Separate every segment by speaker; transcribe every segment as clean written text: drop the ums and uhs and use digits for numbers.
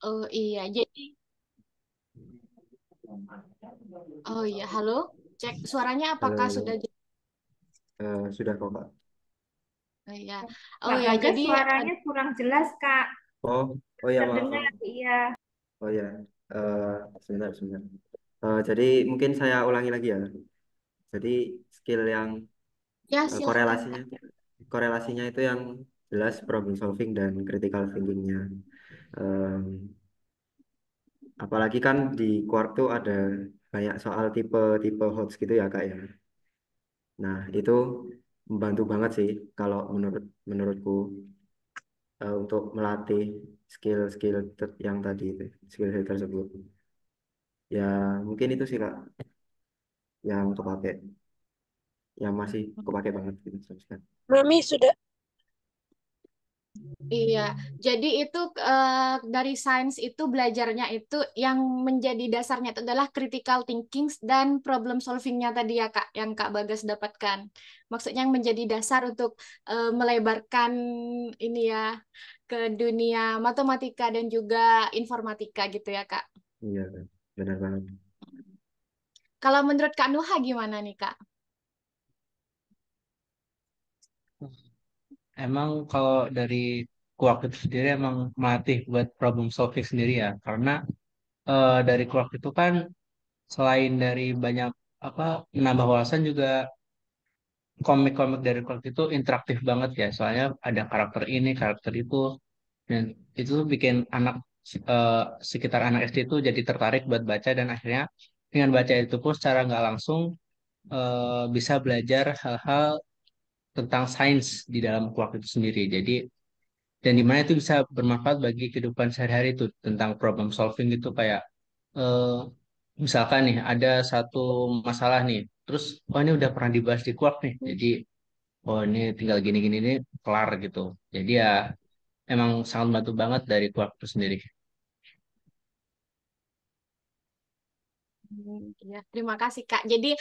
Speaker 1: Oh iya, jadi oh iya, halo. Cek suaranya
Speaker 2: Halo,
Speaker 1: apakah sudah
Speaker 2: halo. Sudah kok, Kak.
Speaker 1: oh iya. Oh
Speaker 3: Kak
Speaker 1: ya,
Speaker 3: Bagas
Speaker 1: jadi
Speaker 3: suaranya kurang jelas, Kak.
Speaker 2: Oh, oh ya maaf,
Speaker 3: Terdengar,
Speaker 2: maaf.
Speaker 3: iya.
Speaker 2: Oh ya, Eh, sebentar, sebentar. Jadi mungkin saya ulangi lagi ya. Jadi skill yang
Speaker 1: ya silahkan
Speaker 2: korelasinya,
Speaker 1: Kak.
Speaker 2: korelasinya itu yang jelas problem solving dan critical thinkingnya. Em, Apalagi kan di Quark tuh ada banyak soal tipe-tipe HOTS gitu ya, Kak ya. Nah, itu membantu banget sih kalau menurutku untuk melatih skill-skill yang tadi itu, skill tersebut. Ya, mungkin itu sih Kak yang kepake, yang masih kepake banget gitu sampai sekarang.
Speaker 4: Mami sudah.
Speaker 1: Iya, jadi itu dari sains itu belajarnya itu yang menjadi dasarnya itu adalah critical thinking dan problem solvingnya tadi ya Kak, yang Kak Bagas dapatkan. Maksudnya yang menjadi dasar untuk melebarkan ini ya ke dunia matematika dan juga informatika gitu ya Kak.
Speaker 2: Iya, benar banget.
Speaker 1: Kalau menurut Kak Nuha gimana nih Kak?
Speaker 5: Emang kalau dari Quark itu sendiri emang melatih buat problem solving sendiri ya, karena dari Quark itu kan selain dari banyak apa menambah wawasan juga komik-komik dari Quark itu interaktif banget ya, soalnya ada karakter ini, karakter itu, dan itu bikin anak eh, sekitar anak SD itu jadi tertarik buat baca dan akhirnya dengan baca itu pun secara nggak langsung bisa belajar hal-hal tentang sains di dalam Quark itu sendiri. Jadi dan di mana itu bisa bermanfaat bagi kehidupan sehari-hari itu tentang problem solving itu kayak eh, misalkan nih ada satu masalah nih terus oh ini udah pernah dibahas di Quark nih jadi oh ini tinggal gini-gini nih kelar gitu jadi ya emang sangat membantu banget dari Quark itu sendiri.
Speaker 1: Ya, terima kasih Kak. Jadi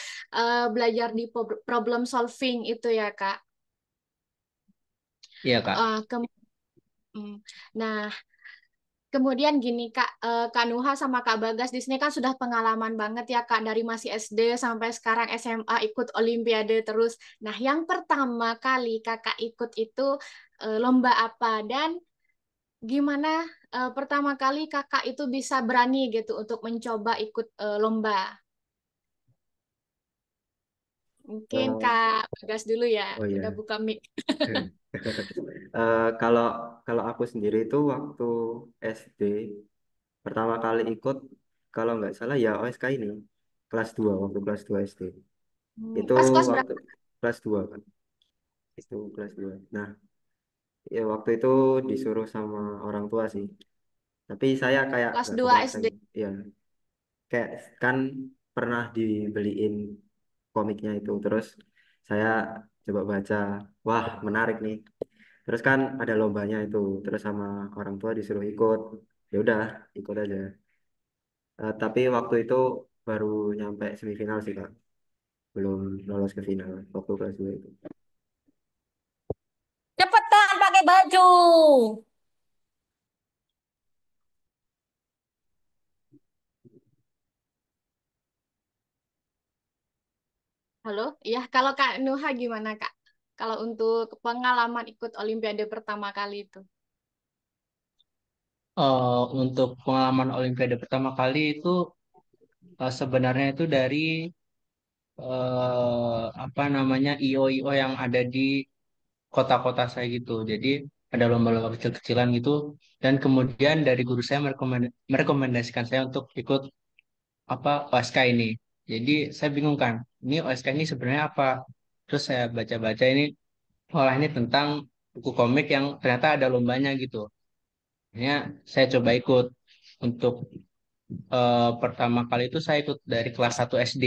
Speaker 1: belajar di problem solving itu ya Kak.
Speaker 5: Iya Kak.
Speaker 1: Eh, kem- nah, kemudian gini Kak, Kak Nuha sama Kak Bagas di sini kan sudah pengalaman banget ya Kak dari masih SD sampai sekarang SMA ikut Olimpiade terus. Nah, yang pertama kali Kakak ikut itu lomba apa dan gimana pertama kali Kakak itu bisa berani gitu untuk mencoba ikut lomba? Mungkin
Speaker 2: Eh,
Speaker 1: Kak Bagas dulu ya,
Speaker 2: oh
Speaker 1: udah
Speaker 2: ya,
Speaker 1: buka mic.
Speaker 2: Kalau kalau aku sendiri itu waktu SD pertama kali ikut, kalau nggak salah ya OSK ini kelas 2 waktu kelas 2 SD. Itu
Speaker 1: Pas kelas
Speaker 2: waktu
Speaker 1: berapa?
Speaker 2: kelas 2 kan, itu kelas 2. Nah, ya waktu itu disuruh sama orang tua sih. Tapi saya kayak
Speaker 1: Kelas
Speaker 2: nggak
Speaker 1: 2
Speaker 2: kepaksa
Speaker 1: SD.
Speaker 2: gitu. Ya, kayak kan pernah dibeliin komiknya itu. Terus saya coba baca, wah menarik nih. Terus kan ada lombanya itu. Terus sama orang tua disuruh ikut. Ya udah, ikut aja. Tapi waktu itu baru nyampe semifinal sih Kak. Belum lolos ke final waktu kelas 2 itu.
Speaker 4: Cepetan pakai baju.
Speaker 1: Halo, ya kalau Kak Nuha gimana Kak? Kalau untuk pengalaman ikut Olimpiade pertama kali itu.
Speaker 5: Untuk pengalaman Olimpiade pertama kali itu sebenarnya itu dari apa namanya IO-IO yang ada di kota-kota saya gitu. Jadi ada lomba-lomba kecil-kecilan gitu. Dan kemudian dari guru saya merekomendasikan saya untuk ikut apa OSK ini. Jadi saya bingung kan, ini OSK ini sebenarnya apa? Terus saya baca-baca ini, wah ini tentang buku komik yang ternyata ada lombanya gitu. Akhirnya saya coba ikut. Untuk pertama kali itu saya ikut dari kelas 1 SD.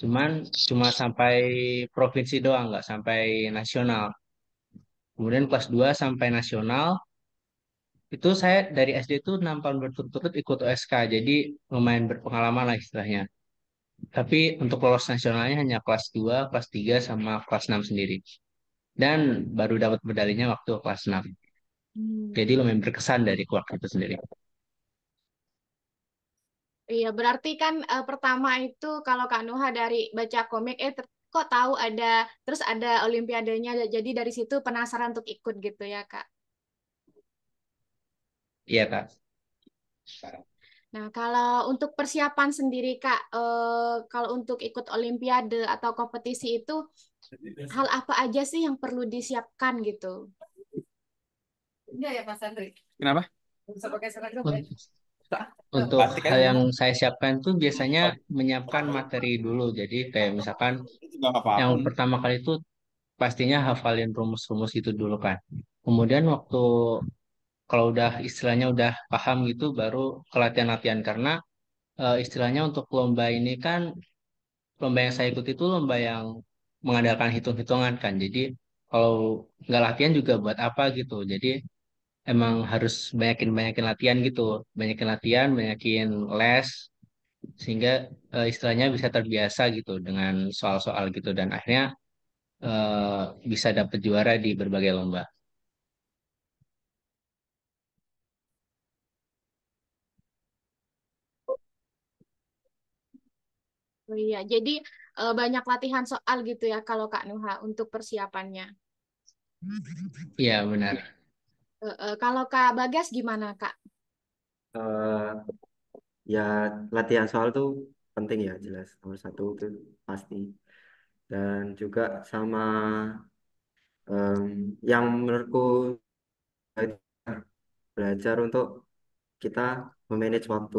Speaker 5: Cuman cuma sampai provinsi doang, nggak sampai nasional. Kemudian kelas 2 sampai nasional, itu saya dari SD itu 6 tahun berturut-turut ikut OSK, jadi lumayan berpengalaman lah istilahnya. Tapi untuk lolos nasionalnya hanya kelas 2, kelas 3, sama kelas 6 sendiri. Dan baru dapat medalinya waktu kelas 6. Jadi
Speaker 1: Hmm.
Speaker 5: lumayan berkesan dari keluarga itu sendiri.
Speaker 1: Iya, berarti kan pertama itu kalau Kak Nuha dari baca komik, kok tahu ada, terus ada Olimpiadanya, jadi dari situ penasaran untuk ikut gitu ya Kak.
Speaker 5: Iya Kak.
Speaker 1: Nah, kalau untuk persiapan sendiri Kak, kalau untuk ikut Olimpiade atau kompetisi itu, hal apa aja sih yang perlu disiapkan gitu?
Speaker 6: Kenapa?
Speaker 5: Untuk hal yang saya siapkan tuh biasanya menyiapkan materi dulu. Jadi kayak misalkan
Speaker 6: Juga nggak apa-apa.
Speaker 5: yang pertama kali itu pastinya hafalin rumus-rumus itu dulu kan. Kemudian waktu kalau udah istilahnya udah paham gitu baru ke latihan-latihan karena istilahnya untuk lomba ini kan lomba yang saya ikuti itu lomba yang mengandalkan hitung-hitungan kan. Jadi kalau nggak latihan juga buat apa gitu. Jadi emang harus banyakin-banyakin latihan gitu. Banyakin latihan, banyakin les sehingga istilahnya bisa terbiasa gitu dengan soal-soal gitu dan akhirnya bisa dapet juara di berbagai lomba.
Speaker 1: Oh iya, jadi banyak latihan soal gitu ya kalau Kak Nuha untuk persiapannya.
Speaker 5: Iya benar.
Speaker 1: Kalau Kak Bagas gimana Kak?
Speaker 2: Eh, ya latihan soal tuh penting ya jelas nomor satu itu pasti. Dan juga sama yang menurutku belajar untuk kita memanage waktu.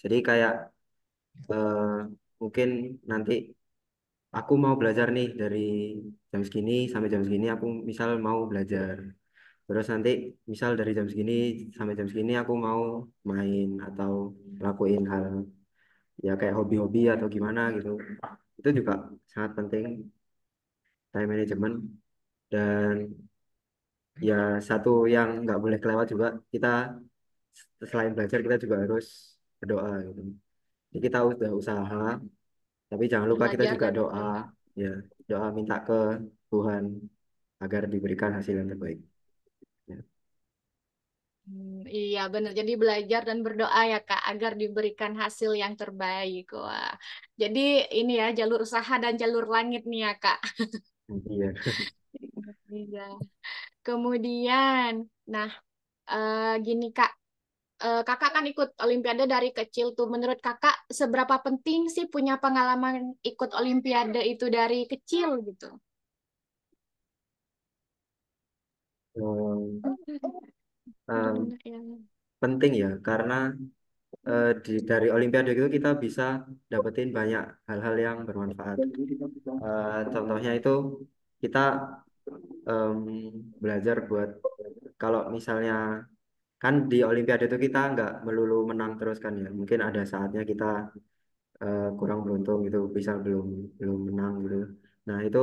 Speaker 2: Jadi kayak eh, mungkin nanti aku mau belajar nih dari jam segini sampai jam segini aku misal mau belajar. Terus nanti misal dari jam segini sampai jam segini aku mau main atau lakuin hal ya kayak hobi-hobi atau gimana gitu. Itu juga sangat penting time management dan ya satu yang nggak boleh kelewat juga kita selain belajar kita juga harus berdoa gitu. Jadi kita udah usaha tapi jangan lupa kita
Speaker 1: Belajar
Speaker 2: juga
Speaker 1: dan
Speaker 2: doa
Speaker 1: berdoa.
Speaker 2: ya doa minta ke Tuhan agar diberikan hasil yang terbaik. Ya.
Speaker 1: Iya benar. Jadi belajar dan berdoa ya Kak agar diberikan hasil yang terbaik. Wah. Jadi ini ya jalur usaha dan jalur langit nih ya Kak.
Speaker 2: Iya.
Speaker 1: Iya. Kemudian, nah gini Kak, Kakak kan ikut Olimpiade dari kecil tuh. Menurut Kakak seberapa penting sih punya pengalaman ikut Olimpiade itu dari kecil gitu?
Speaker 2: Em,
Speaker 1: Ya.
Speaker 2: penting ya karena dari Olimpiade itu kita bisa dapetin banyak hal-hal yang bermanfaat. Contohnya itu kita em, belajar buat kalau misalnya kan di Olimpiade itu kita nggak melulu menang terus kan ya. Mungkin ada saatnya kita kurang beruntung gitu, bisa belum belum menang gitu. Nah itu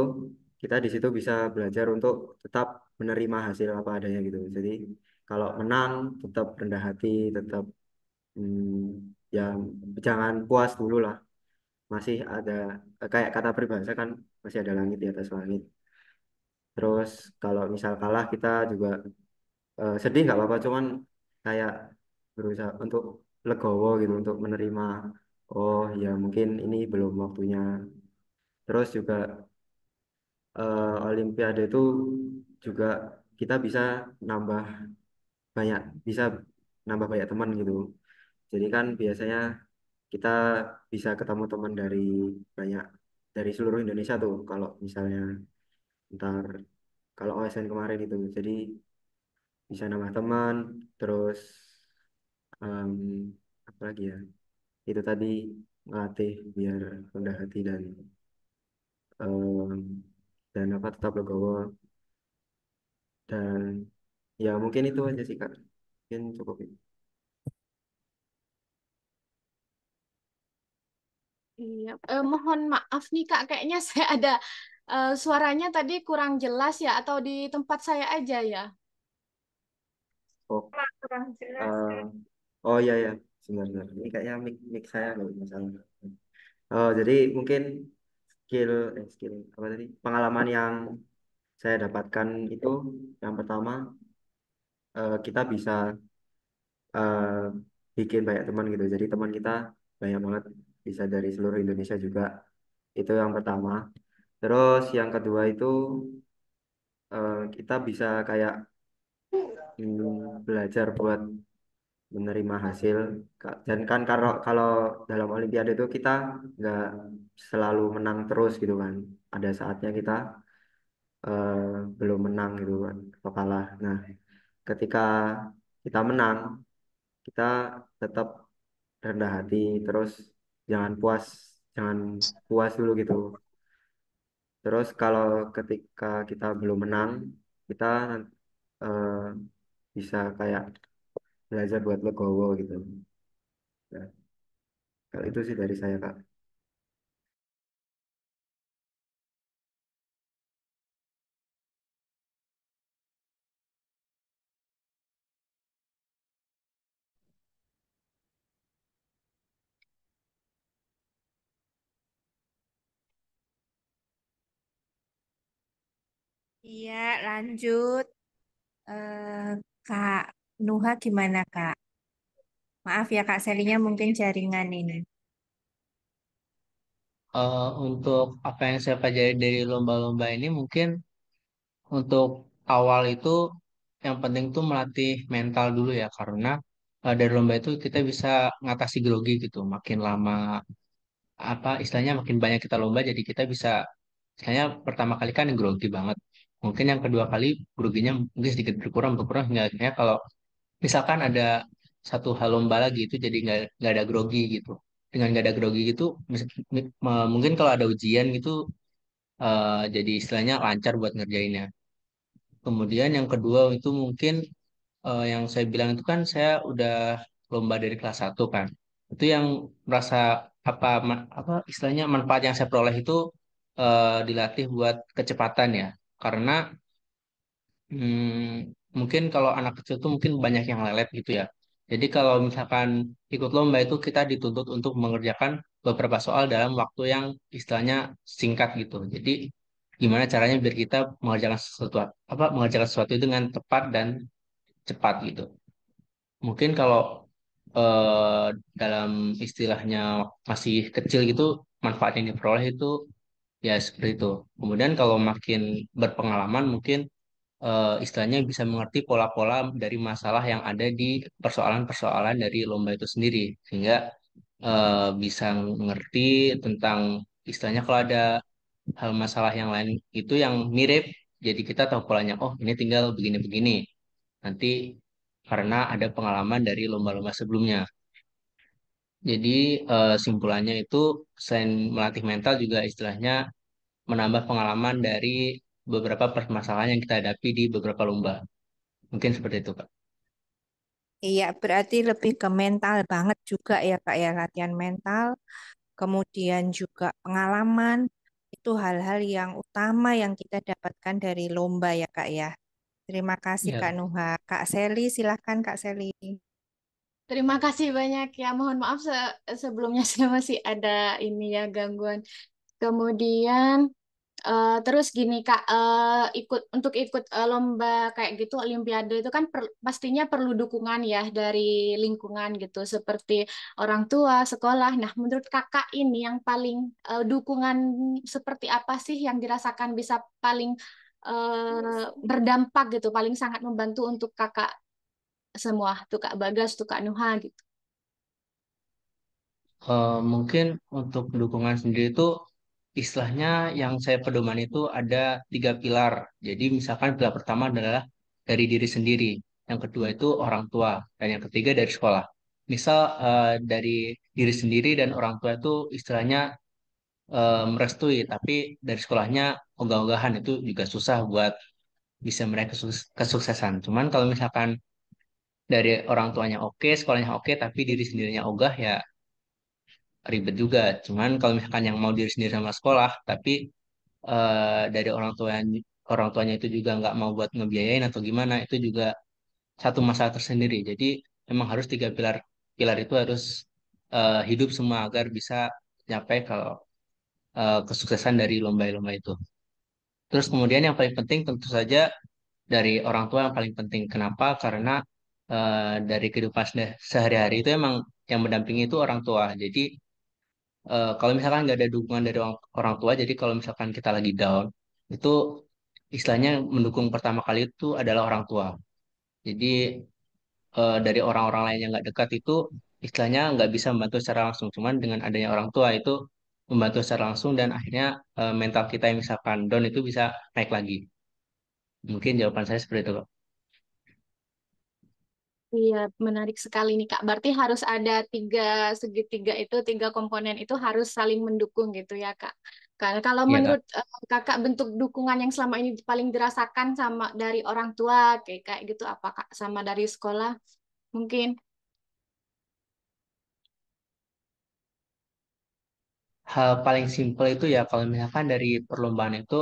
Speaker 2: kita di situ bisa belajar untuk tetap menerima hasil apa adanya gitu. Jadi kalau menang tetap rendah hati, tetap ya jangan puas dulu lah. Masih ada kayak kata peribahasa kan masih ada langit di atas langit. Terus kalau misal kalah kita juga sedih nggak apa-apa, cuman kayak berusaha untuk legowo gitu untuk menerima. Oh ya mungkin ini belum waktunya. Terus juga Olimpiade itu juga kita bisa nambah banyak bisa nambah banyak teman gitu. Jadi kan biasanya kita bisa ketemu teman dari banyak dari seluruh Indonesia tuh kalau misalnya ntar kalau OSN kemarin itu. Jadi bisa nambah teman, terus em, apa lagi ya? Itu tadi ngelatih biar rendah hati em, dan apa tetap legowo dan ya mungkin itu aja sih Kak. Mungkin cukup itu.
Speaker 1: Iya, mohon maaf nih Kak, kayaknya saya ada suaranya tadi kurang jelas ya, atau di tempat saya aja ya.
Speaker 2: Oh,
Speaker 3: Kurang jelas,
Speaker 2: eh,
Speaker 3: Kak.
Speaker 2: oh iya ya, sebentar. Ini kayaknya mic saya nggak masalah. Oh, jadi mungkin skill apa tadi? Pengalaman yang saya dapatkan itu yang pertama kita bisa eh, bikin banyak teman gitu. Jadi teman kita banyak banget, bisa dari seluruh Indonesia juga. Itu yang pertama. Terus yang kedua itu kita bisa kayak belajar buat menerima hasil. Dan kan kalau kalau dalam Olimpiade itu kita nggak selalu menang terus gitu kan. Ada saatnya kita eh, belum menang gitu kan, atau kalah. Nah, ketika kita menang, kita tetap rendah hati, terus jangan puas, jangan puas dulu gitu. Terus kalau ketika kita belum menang, kita eh, bisa kayak belajar buat legowo gitu. Nah, kalau itu sih dari saya, Kak.
Speaker 3: Iya, lanjut. Eh, Kak Nuha gimana, Kak? Maaf ya, Kak Selinya mungkin jaringan ini.
Speaker 5: Untuk apa yang saya pelajari dari lomba-lomba ini mungkin untuk awal itu yang penting tuh melatih mental dulu ya karena dari lomba itu kita bisa ngatasi grogi gitu. Makin lama apa istilahnya makin banyak kita lomba jadi kita bisa istilahnya pertama kali kan grogi banget. Mungkin yang kedua kali groginya mungkin sedikit berkurang berkurang hingga akhirnya kalau misalkan ada satu hal lomba lagi itu jadi nggak ada grogi gitu. Dengan nggak ada grogi gitu mungkin kalau ada ujian gitu jadi istilahnya lancar buat ngerjainnya. Kemudian yang kedua itu mungkin yang saya bilang itu kan saya udah lomba dari kelas satu kan. Itu yang merasa apa istilahnya manfaat yang saya peroleh itu dilatih buat kecepatan ya. Karena mungkin kalau anak kecil tuh mungkin banyak yang lelet gitu ya. Jadi kalau misalkan ikut lomba itu kita dituntut untuk mengerjakan beberapa soal dalam waktu yang istilahnya singkat gitu. Jadi gimana caranya biar kita mengerjakan sesuatu mengerjakan sesuatu itu dengan tepat dan cepat gitu. Mungkin kalau eh, dalam istilahnya masih kecil gitu manfaat yang diperoleh itu ya seperti itu. Kemudian kalau makin berpengalaman mungkin istilahnya bisa mengerti pola-pola dari masalah yang ada di persoalan-persoalan dari lomba itu sendiri sehingga bisa mengerti tentang istilahnya kalau ada hal masalah yang lain itu yang mirip jadi kita tahu polanya oh ini tinggal begini-begini nanti karena ada pengalaman dari lomba-lomba sebelumnya. Jadi simpulannya itu selain melatih mental juga istilahnya menambah pengalaman dari beberapa permasalahan yang kita hadapi di beberapa lomba. Mungkin seperti itu, Kak.
Speaker 3: Iya, berarti lebih ke mental banget juga ya, Kak ya, latihan mental, kemudian juga pengalaman. Itu hal-hal yang utama yang kita dapatkan dari lomba ya, Kak ya. Terima kasih, Kak
Speaker 5: Ya,
Speaker 3: Nuha. Kak Seli, silahkan Kak Seli.
Speaker 1: Terima kasih banyak ya. Mohon maaf sebelumnya saya masih ada ini ya gangguan. Kemudian terus gini Kak, ikut lomba kayak gitu Olimpiade itu kan pastinya perlu dukungan ya dari lingkungan gitu seperti orang tua, sekolah. Nah, menurut Kakak ini yang paling dukungan seperti apa sih yang dirasakan bisa paling berdampak gitu, paling sangat membantu untuk Kakak semua, tuh Kak Bagas, tuh Kak Nuha gitu.
Speaker 5: mungkin untuk dukungan sendiri itu istilahnya yang saya pedoman itu ada tiga pilar. Jadi misalkan pilar pertama adalah dari diri sendiri, yang kedua itu orang tua, dan yang ketiga dari sekolah. Misal dari diri sendiri dan orang tua itu istilahnya merestui, tapi dari sekolahnya ogah-ogahan itu juga susah buat bisa meraih kesuksesan. Cuman kalau misalkan dari orang tuanya oke, sekolahnya oke, tapi diri sendirinya ogah ya ribet juga. Cuman kalau misalkan yang mau diri sendiri sama sekolah, tapi dari orang tuanya itu juga nggak mau buat ngebiayain atau gimana, itu juga satu masalah tersendiri. Jadi memang harus tiga pilar pilar itu harus hidup semua agar bisa nyampe kalau kesuksesan dari lomba-lomba itu. Terus kemudian yang paling penting tentu saja dari orang tua yang paling penting. Kenapa? Karena dari kehidupan sehari-hari itu emang yang mendampingi itu orang tua. Jadi kalau misalkan nggak ada dukungan dari orang tua, jadi kalau misalkan kita lagi down, itu istilahnya mendukung pertama kali itu adalah orang tua. Jadi dari orang-orang lain yang nggak dekat itu istilahnya nggak bisa membantu secara langsung. Cuman dengan adanya orang tua itu membantu secara langsung dan akhirnya mental kita yang misalkan down itu bisa naik lagi. Mungkin jawaban saya seperti itu, Kak.
Speaker 1: Iya, menarik sekali nih Kak. Berarti harus ada segitiga itu, tiga komponen itu harus saling mendukung gitu ya Kak. Karena kalau
Speaker 5: Iya, Kak.
Speaker 1: menurut Kakak bentuk dukungan yang selama ini paling dirasakan sama dari orang tua kayak kayak gitu apa Kak? Sama dari sekolah mungkin?
Speaker 5: Hal paling simpel itu ya kalau misalkan dari perlombaan itu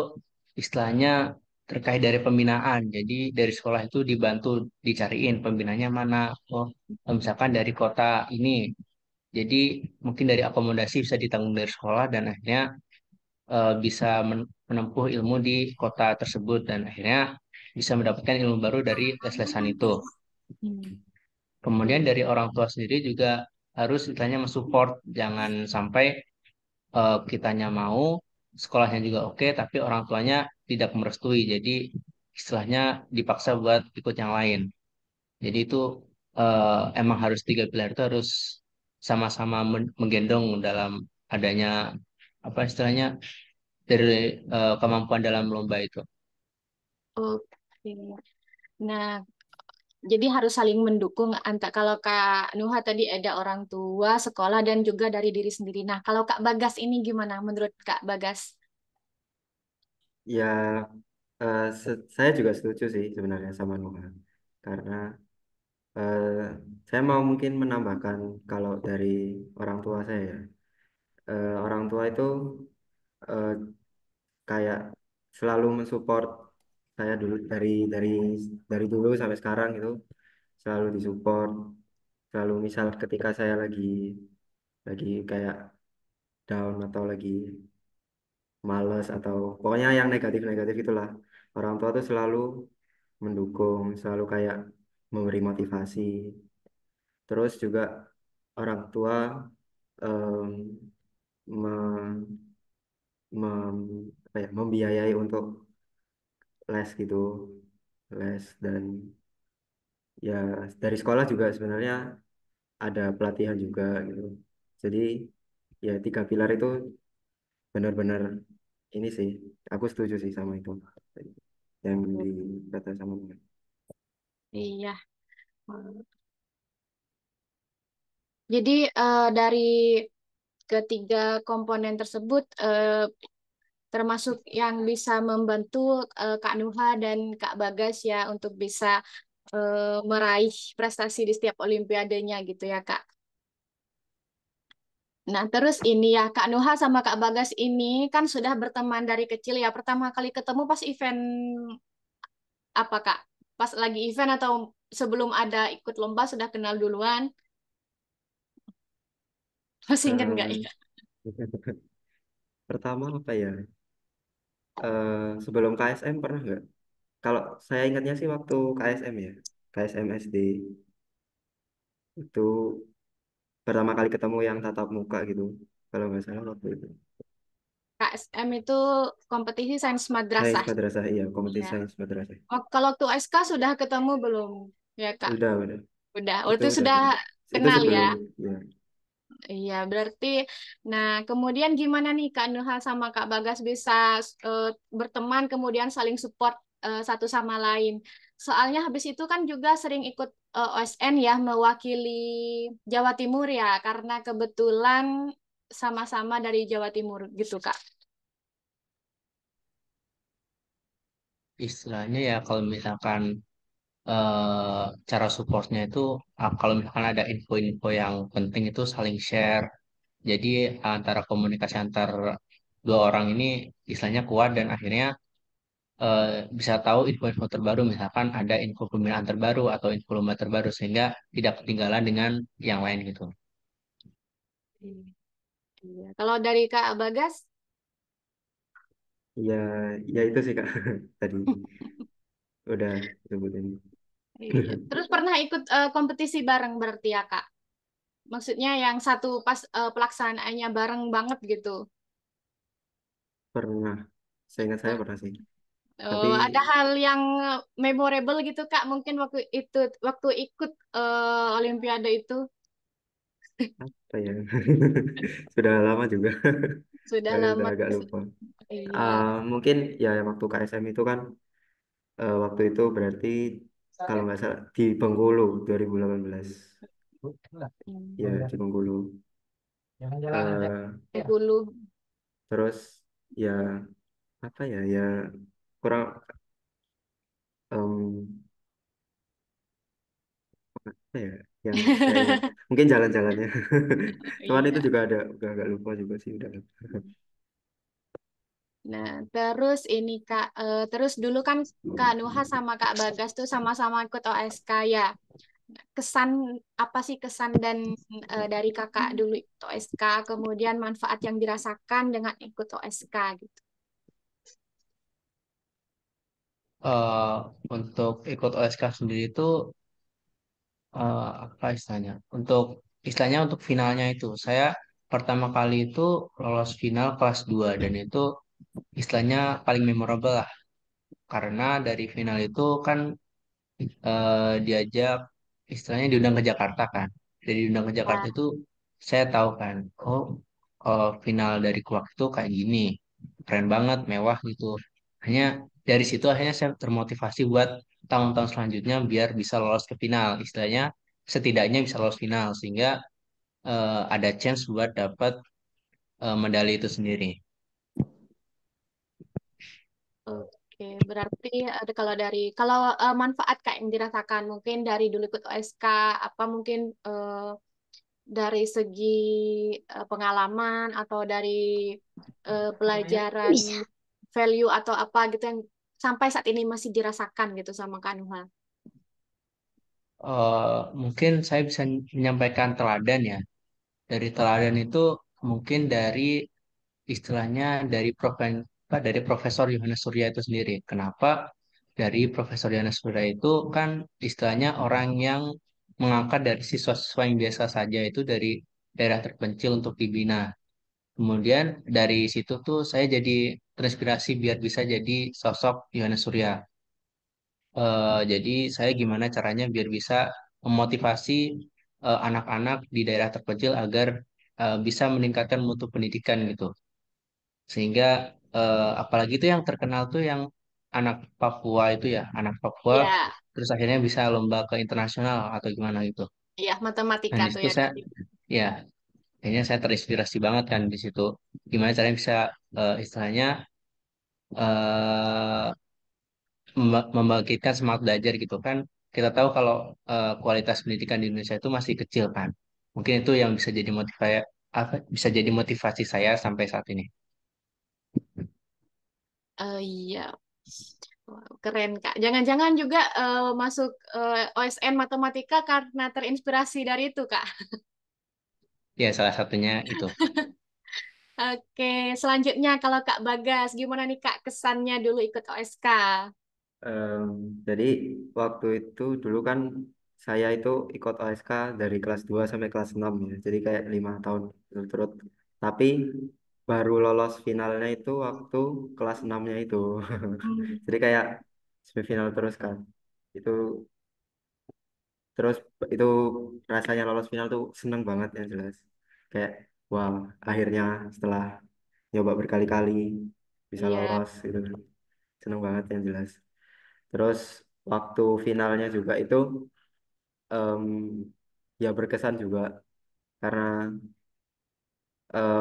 Speaker 5: istilahnya terkait dari pembinaan. Jadi dari sekolah itu dibantu dicariin pembinanya mana. Oh, misalkan dari kota ini. Jadi mungkin dari akomodasi bisa ditanggung dari sekolah dan akhirnya bisa menempuh ilmu di kota tersebut dan akhirnya bisa mendapatkan ilmu baru dari les-lesan itu.
Speaker 1: Hmm.
Speaker 5: Kemudian dari orang tua sendiri juga harus istilahnya mensupport, jangan sampai kitanya mau, sekolahnya juga oke, tapi orang tuanya tidak merestui. Jadi istilahnya dipaksa buat ikut yang lain. Jadi itu emang harus tiga pilar itu harus sama-sama menggendong dalam adanya apa istilahnya dari kemampuan dalam lomba itu.
Speaker 1: Oke. Nah, jadi harus saling mendukung antar kalau Kak Nuha tadi ada orang tua, sekolah dan juga dari diri sendiri. Nah, kalau Kak Bagas ini gimana menurut Kak Bagas?
Speaker 2: Ya, saya juga setuju sih sebenarnya sama Nuha. Karena eh, saya mau mungkin menambahkan kalau dari orang tua saya ya. Orang tua itu eh, kayak selalu mensupport saya dulu dari dulu sampai sekarang itu selalu disupport, selalu misal ketika saya lagi kayak down atau lagi males atau pokoknya yang negatif-negatif itulah, orang tua tuh selalu mendukung, selalu kayak memberi motivasi. Terus juga orang tua em, me- apa ya, membiayai untuk les gitu, les. Dan ya dari sekolah juga sebenarnya ada pelatihan juga gitu. Jadi ya tiga pilar itu benar-benar ini sih, aku setuju sih sama itu yang dikata sama Mbak.
Speaker 1: Iya. Jadi dari ketiga komponen tersebut termasuk yang bisa membantu Kak Nuha dan Kak Bagas ya untuk bisa meraih prestasi di setiap olimpiadenya gitu ya Kak. Nah, terus ini ya Kak Nuha sama Kak Bagas ini kan sudah berteman dari kecil ya. Pertama kali ketemu pas event apa Kak? Pas lagi event atau sebelum ada ikut lomba sudah kenal duluan? Masih ingat nggak
Speaker 2: Eh,
Speaker 1: ya?
Speaker 2: pertama apa ya? Sebelum KSM pernah nggak? Kalau saya ingatnya sih waktu KSM ya, KSM SD itu pertama kali ketemu yang tatap muka gitu. Kalau nggak salah waktu itu.
Speaker 1: KSM itu kompetisi sains
Speaker 2: Sains
Speaker 1: madrasah.
Speaker 2: madrasah, iya, kompetisi
Speaker 1: Ya.
Speaker 2: sains madrasah.
Speaker 1: Kalau waktu SK sudah ketemu belum? Ya Kak,
Speaker 2: Udah.
Speaker 1: udah.
Speaker 2: Itu
Speaker 1: Waktu
Speaker 2: udah
Speaker 1: sudah
Speaker 2: pernah. Itu
Speaker 1: kenal ya.
Speaker 2: sebelum, ya.
Speaker 1: Iya, berarti, nah kemudian gimana nih Kak Nuha sama Kak Bagas bisa eh, berteman kemudian saling support satu sama lain. Soalnya habis itu kan juga sering ikut OSN ya mewakili Jawa Timur ya, karena kebetulan sama-sama dari Jawa Timur gitu Kak.
Speaker 5: Istilahnya ya kalau misalkan cara supportnya itu kalau misalkan ada info-info yang penting itu saling share. Jadi antara komunikasi antar dua orang ini istilahnya kuat dan akhirnya eh, bisa tahu info-info terbaru. Misalkan ada info pembinaan terbaru atau info lomba terbaru sehingga tidak ketinggalan dengan yang lain gitu.
Speaker 1: Iya. Kalau dari Kak Bagas,
Speaker 2: Ya, ya itu sih Kak tadi udah sebutin.
Speaker 1: iya. Terus pernah ikut kompetisi bareng berarti ya Kak? Maksudnya yang satu pas pelaksanaannya bareng banget gitu.
Speaker 2: Pernah, seingat saya pernah sih. Tapi
Speaker 1: Ada hal yang memorable gitu Kak, mungkin waktu ikut Olimpiade itu
Speaker 2: apa ya? Sudah lama juga.
Speaker 1: sudah
Speaker 2: Saya udah
Speaker 1: lama.
Speaker 2: agak lupa.
Speaker 1: Iya.
Speaker 2: Mungkin ya waktu KSM itu kan waktu itu berarti kalau nggak salah di Bengkulu 2018. Ya
Speaker 1: Hmm.
Speaker 2: di Bengkulu. Eh,
Speaker 1: Dulu.
Speaker 2: terus ya apa ya ya kurang em, apa ya yang saya ingat mungkin jalan-jalannya. Cuman itu
Speaker 1: Iya.
Speaker 2: juga ada udah agak lupa juga sih udah.
Speaker 1: Nah, terus ini Kak, terus dulu kan Kak Nuha sama Kak Bagas tuh sama-sama ikut OSK ya. Kesan apa sih kesan dan dari Kakak dulu ikut OSK, kemudian manfaat yang dirasakan dengan ikut OSK gitu.
Speaker 5: Eh, untuk ikut OSK sendiri itu apa istilahnya? Istilahnya untuk finalnya itu saya pertama kali itu lolos final kelas 2 dan itu istilahnya paling memorable lah karena dari final itu kan diajak istilahnya diundang ke Jakarta kan. Jadi diundang ke Jakarta
Speaker 1: Ya.
Speaker 5: itu saya tahu kan, oh final dari Kuak itu kayak gini, keren banget, mewah gitu. Hanya dari situ akhirnya saya termotivasi buat tahun-tahun selanjutnya biar bisa lolos ke final. Istilahnya setidaknya bisa lolos final sehingga ada chance buat dapat medali itu sendiri.
Speaker 1: Oke, berarti ada kalau manfaat Kak yang dirasakan mungkin dari dulu ikut OSK apa mungkin dari segi pengalaman atau dari pelajaran
Speaker 4: Bisa.
Speaker 1: value atau apa gitu yang sampai saat ini masih dirasakan gitu sama Kak Nuha.
Speaker 5: Mungkin saya bisa menyampaikan teladan ya. Dari teladan itu mungkin dari istilahnya dari Profesor Yohanes Surya itu sendiri. Kenapa? Dari Profesor Yohanes Surya itu kan istilahnya orang yang mengangkat dari siswa-siswa yang biasa saja itu dari daerah terpencil untuk dibina. Kemudian dari situ tuh saya jadi terinspirasi biar bisa jadi sosok Yohanes Surya. Jadi saya gimana caranya biar bisa memotivasi anak-anak di daerah terpencil agar bisa meningkatkan mutu pendidikan gitu. Sehingga apalagi itu yang terkenal tuh yang anak Papua itu ya, anak Papua
Speaker 1: Iya,
Speaker 5: terus akhirnya bisa lomba ke internasional atau gimana gitu.
Speaker 1: iya
Speaker 5: Nah,
Speaker 1: matematika
Speaker 5: di
Speaker 1: tuh
Speaker 5: situ
Speaker 1: ya
Speaker 5: saya
Speaker 1: Kak.
Speaker 5: ya akhirnya saya terinspirasi banget kan di situ. Gimana caranya bisa istilahnya eh, membangkitkan semangat belajar gitu kan. Kita tahu kalau kualitas pendidikan di Indonesia itu masih kecil kan. Mungkin itu yang bisa jadi motivasi saya sampai saat ini.
Speaker 1: Iya. Wow, keren Kak. Jangan-jangan juga masuk OSN matematika karena terinspirasi dari itu Kak.
Speaker 5: Ya, salah satunya itu.
Speaker 1: Oke, selanjutnya kalau Kak Bagas, gimana nih Kak kesannya dulu ikut OSK?
Speaker 2: Em, jadi waktu itu dulu kan saya itu ikut OSK dari kelas 2 sampai kelas 6 ya. Jadi kayak 5 tahun berturut-turut. Tapi baru lolos finalnya itu waktu kelas 6-nya itu.
Speaker 1: Hmm.
Speaker 2: Jadi kayak semifinal terus kan. Itu terus itu rasanya lolos final tuh seneng banget yang jelas. Kayak wah, akhirnya setelah nyoba berkali-kali bisa
Speaker 1: Iya,
Speaker 2: lolos gitu kan. Seneng banget yang jelas. Terus waktu finalnya juga itu em, ya berkesan juga karena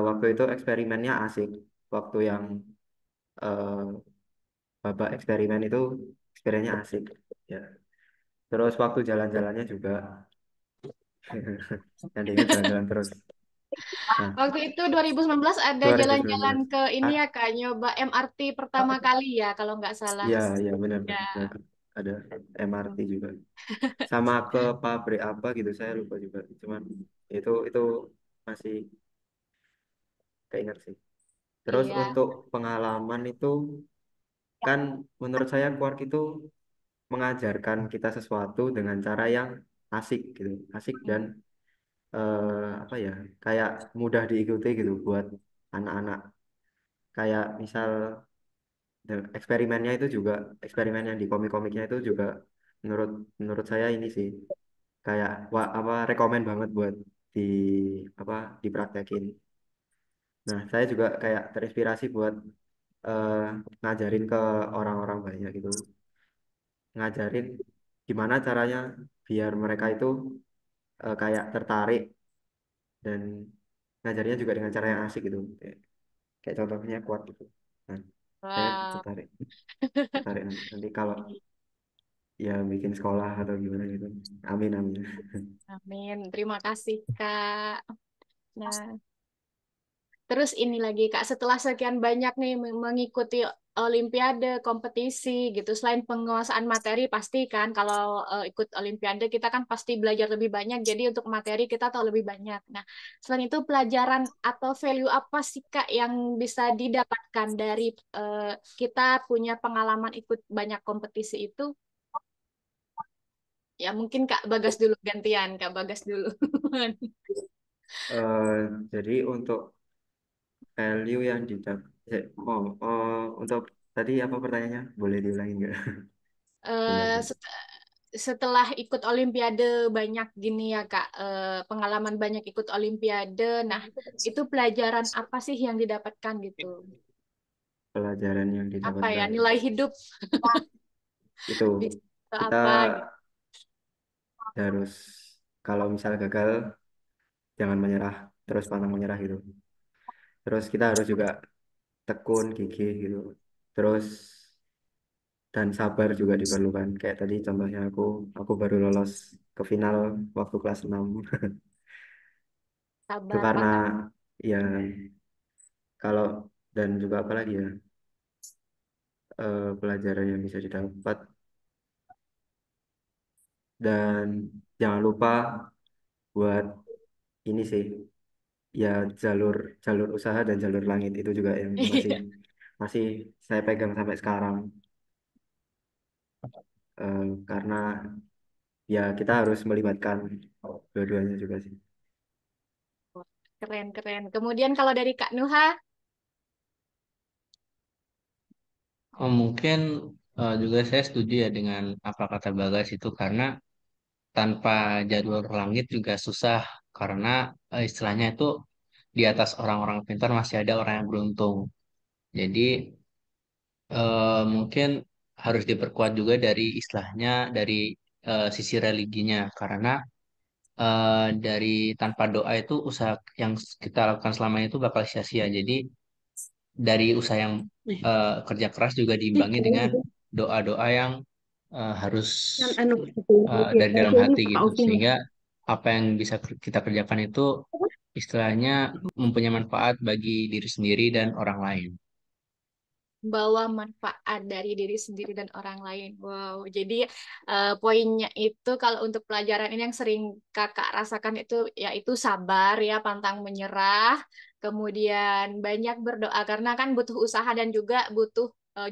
Speaker 2: waktu itu eksperimennya asik. Waktu yang babak eksperimen itu eksperimennya asik. Ya. Terus waktu jalan-jalannya juga yang diingat jalan-jalan terus. Nah,
Speaker 1: waktu itu 2019 ada jalan-jalan
Speaker 2: 2019.
Speaker 1: ke ini
Speaker 2: Ah,
Speaker 1: ya Kak, nyoba MRT pertama kali ya kalau nggak salah.
Speaker 2: ya, ya benar
Speaker 1: Ya.
Speaker 2: benar. Ada MRT juga. Sama ke pabrik apa gitu saya lupa juga. Cuman itu masih keinget sih. Terus
Speaker 1: Iya.
Speaker 2: untuk pengalaman itu kan menurut saya Quark itu mengajarkan kita sesuatu dengan cara yang asik gitu, asik dan
Speaker 1: Hmm.
Speaker 2: apa ya, kayak mudah diikuti gitu buat anak-anak. Kayak misal eksperimennya itu juga, eksperimen yang di komik-komiknya itu juga menurut menurut saya ini sih kayak wah apa rekomen banget buat di apa dipraktekin. Nah, saya juga kayak terinspirasi buat eh, ngajarin ke orang-orang banyak gitu, ngajarin gimana caranya biar mereka itu kayak tertarik dan ngajarnya juga dengan cara yang asik gitu. Kayak contohnya kuat gitu. Nah, saya
Speaker 1: Wow.
Speaker 2: tertarik, tertarik nanti kalau ya bikin sekolah atau gimana gitu. Amin amin.
Speaker 1: Amin. Terima kasih, Kak. Nah, terus ini lagi Kak, setelah sekian banyak nih mengikuti olimpiade, kompetisi gitu, selain penguasaan materi pasti kan kalau ikut olimpiade kita kan pasti belajar lebih banyak, jadi untuk materi kita tahu lebih banyak. Nah, selain itu pelajaran atau value apa sih Kak yang bisa didapatkan dari kita punya pengalaman ikut banyak kompetisi itu? Ya mungkin Kak Bagas dulu gantian, Kak Bagas dulu.
Speaker 2: Eh, jadi untuk value yang didapat, untuk tadi apa pertanyaannya? Boleh diulangi nggak? Bentar,
Speaker 1: eh,
Speaker 2: bentar.
Speaker 1: set- Setelah ikut Olimpiade banyak gini ya Kak, pengalaman banyak ikut Olimpiade. Nah, itu pelajaran apa sih yang didapatkan gitu?
Speaker 2: Pelajaran yang
Speaker 1: Apa ya
Speaker 2: didapatkan
Speaker 1: nilai hidup
Speaker 2: itu
Speaker 1: bisa
Speaker 2: kita
Speaker 1: apa gitu?
Speaker 2: harus kalau misal gagal jangan menyerah, terus pantang menyerah gitu. Terus kita harus juga tekun, gigih gitu. Terus dan sabar juga diperlukan. Kayak tadi contohnya aku baru lolos ke final waktu kelas 6. Itu
Speaker 1: Sabar,
Speaker 2: karena
Speaker 1: pantang.
Speaker 2: ya kalau dan juga apa lagi ya, pelajaran yang bisa didapat dan jangan lupa buat ini sih ya jalur jalur usaha dan jalur langit itu juga yang masih
Speaker 1: Iya.
Speaker 2: masih saya pegang sampai sekarang. Karena ya kita harus melibatkan dua-duanya juga sih.
Speaker 1: Keren, keren. Kemudian kalau dari Kak Nuha,
Speaker 5: Mungkin juga saya setuju ya dengan apa kata Bagas itu karena tanpa jadwal langit juga susah karena istilahnya itu di atas orang-orang pintar masih ada orang yang beruntung. Jadi mungkin harus diperkuat juga dari istilahnya dari sisi religinya karena dari tanpa doa itu usaha yang kita lakukan selama itu bakal sia-sia. Jadi dari usaha yang kerja keras juga diimbangi dengan doa-doa yang harus dari dalam hati gitu sehingga apa yang bisa kita kerjakan itu istilahnya mempunyai manfaat bagi diri sendiri dan orang lain.
Speaker 1: bawa manfaat dari diri sendiri dan orang lain. Wow, jadi poinnya itu kalau untuk pelajaran ini yang sering kakak rasakan itu yaitu sabar ya, pantang menyerah, kemudian banyak berdoa karena kan butuh usaha dan juga butuh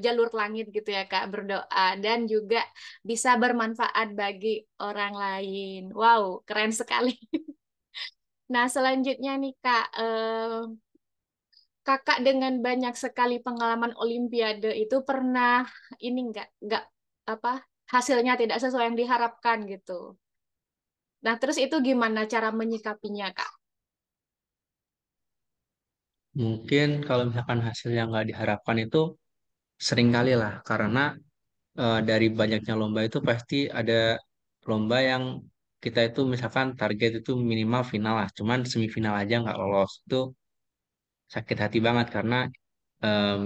Speaker 1: jalur langit gitu ya kak, berdoa dan juga bisa bermanfaat bagi orang lain. Wow, keren sekali. Nah, selanjutnya nih kak, kakak dengan banyak sekali pengalaman Olimpiade itu pernah ini nggak apa hasilnya tidak sesuai yang diharapkan gitu. Nah, terus itu gimana cara menyikapinya, Kak?
Speaker 5: Mungkin kalau misalkan hasil yang nggak diharapkan itu sering kali lah karena dari banyaknya lomba itu pasti ada lomba yang kita itu misalkan target itu minimal final lah, cuman semifinal aja nggak lolos itu sakit hati banget karena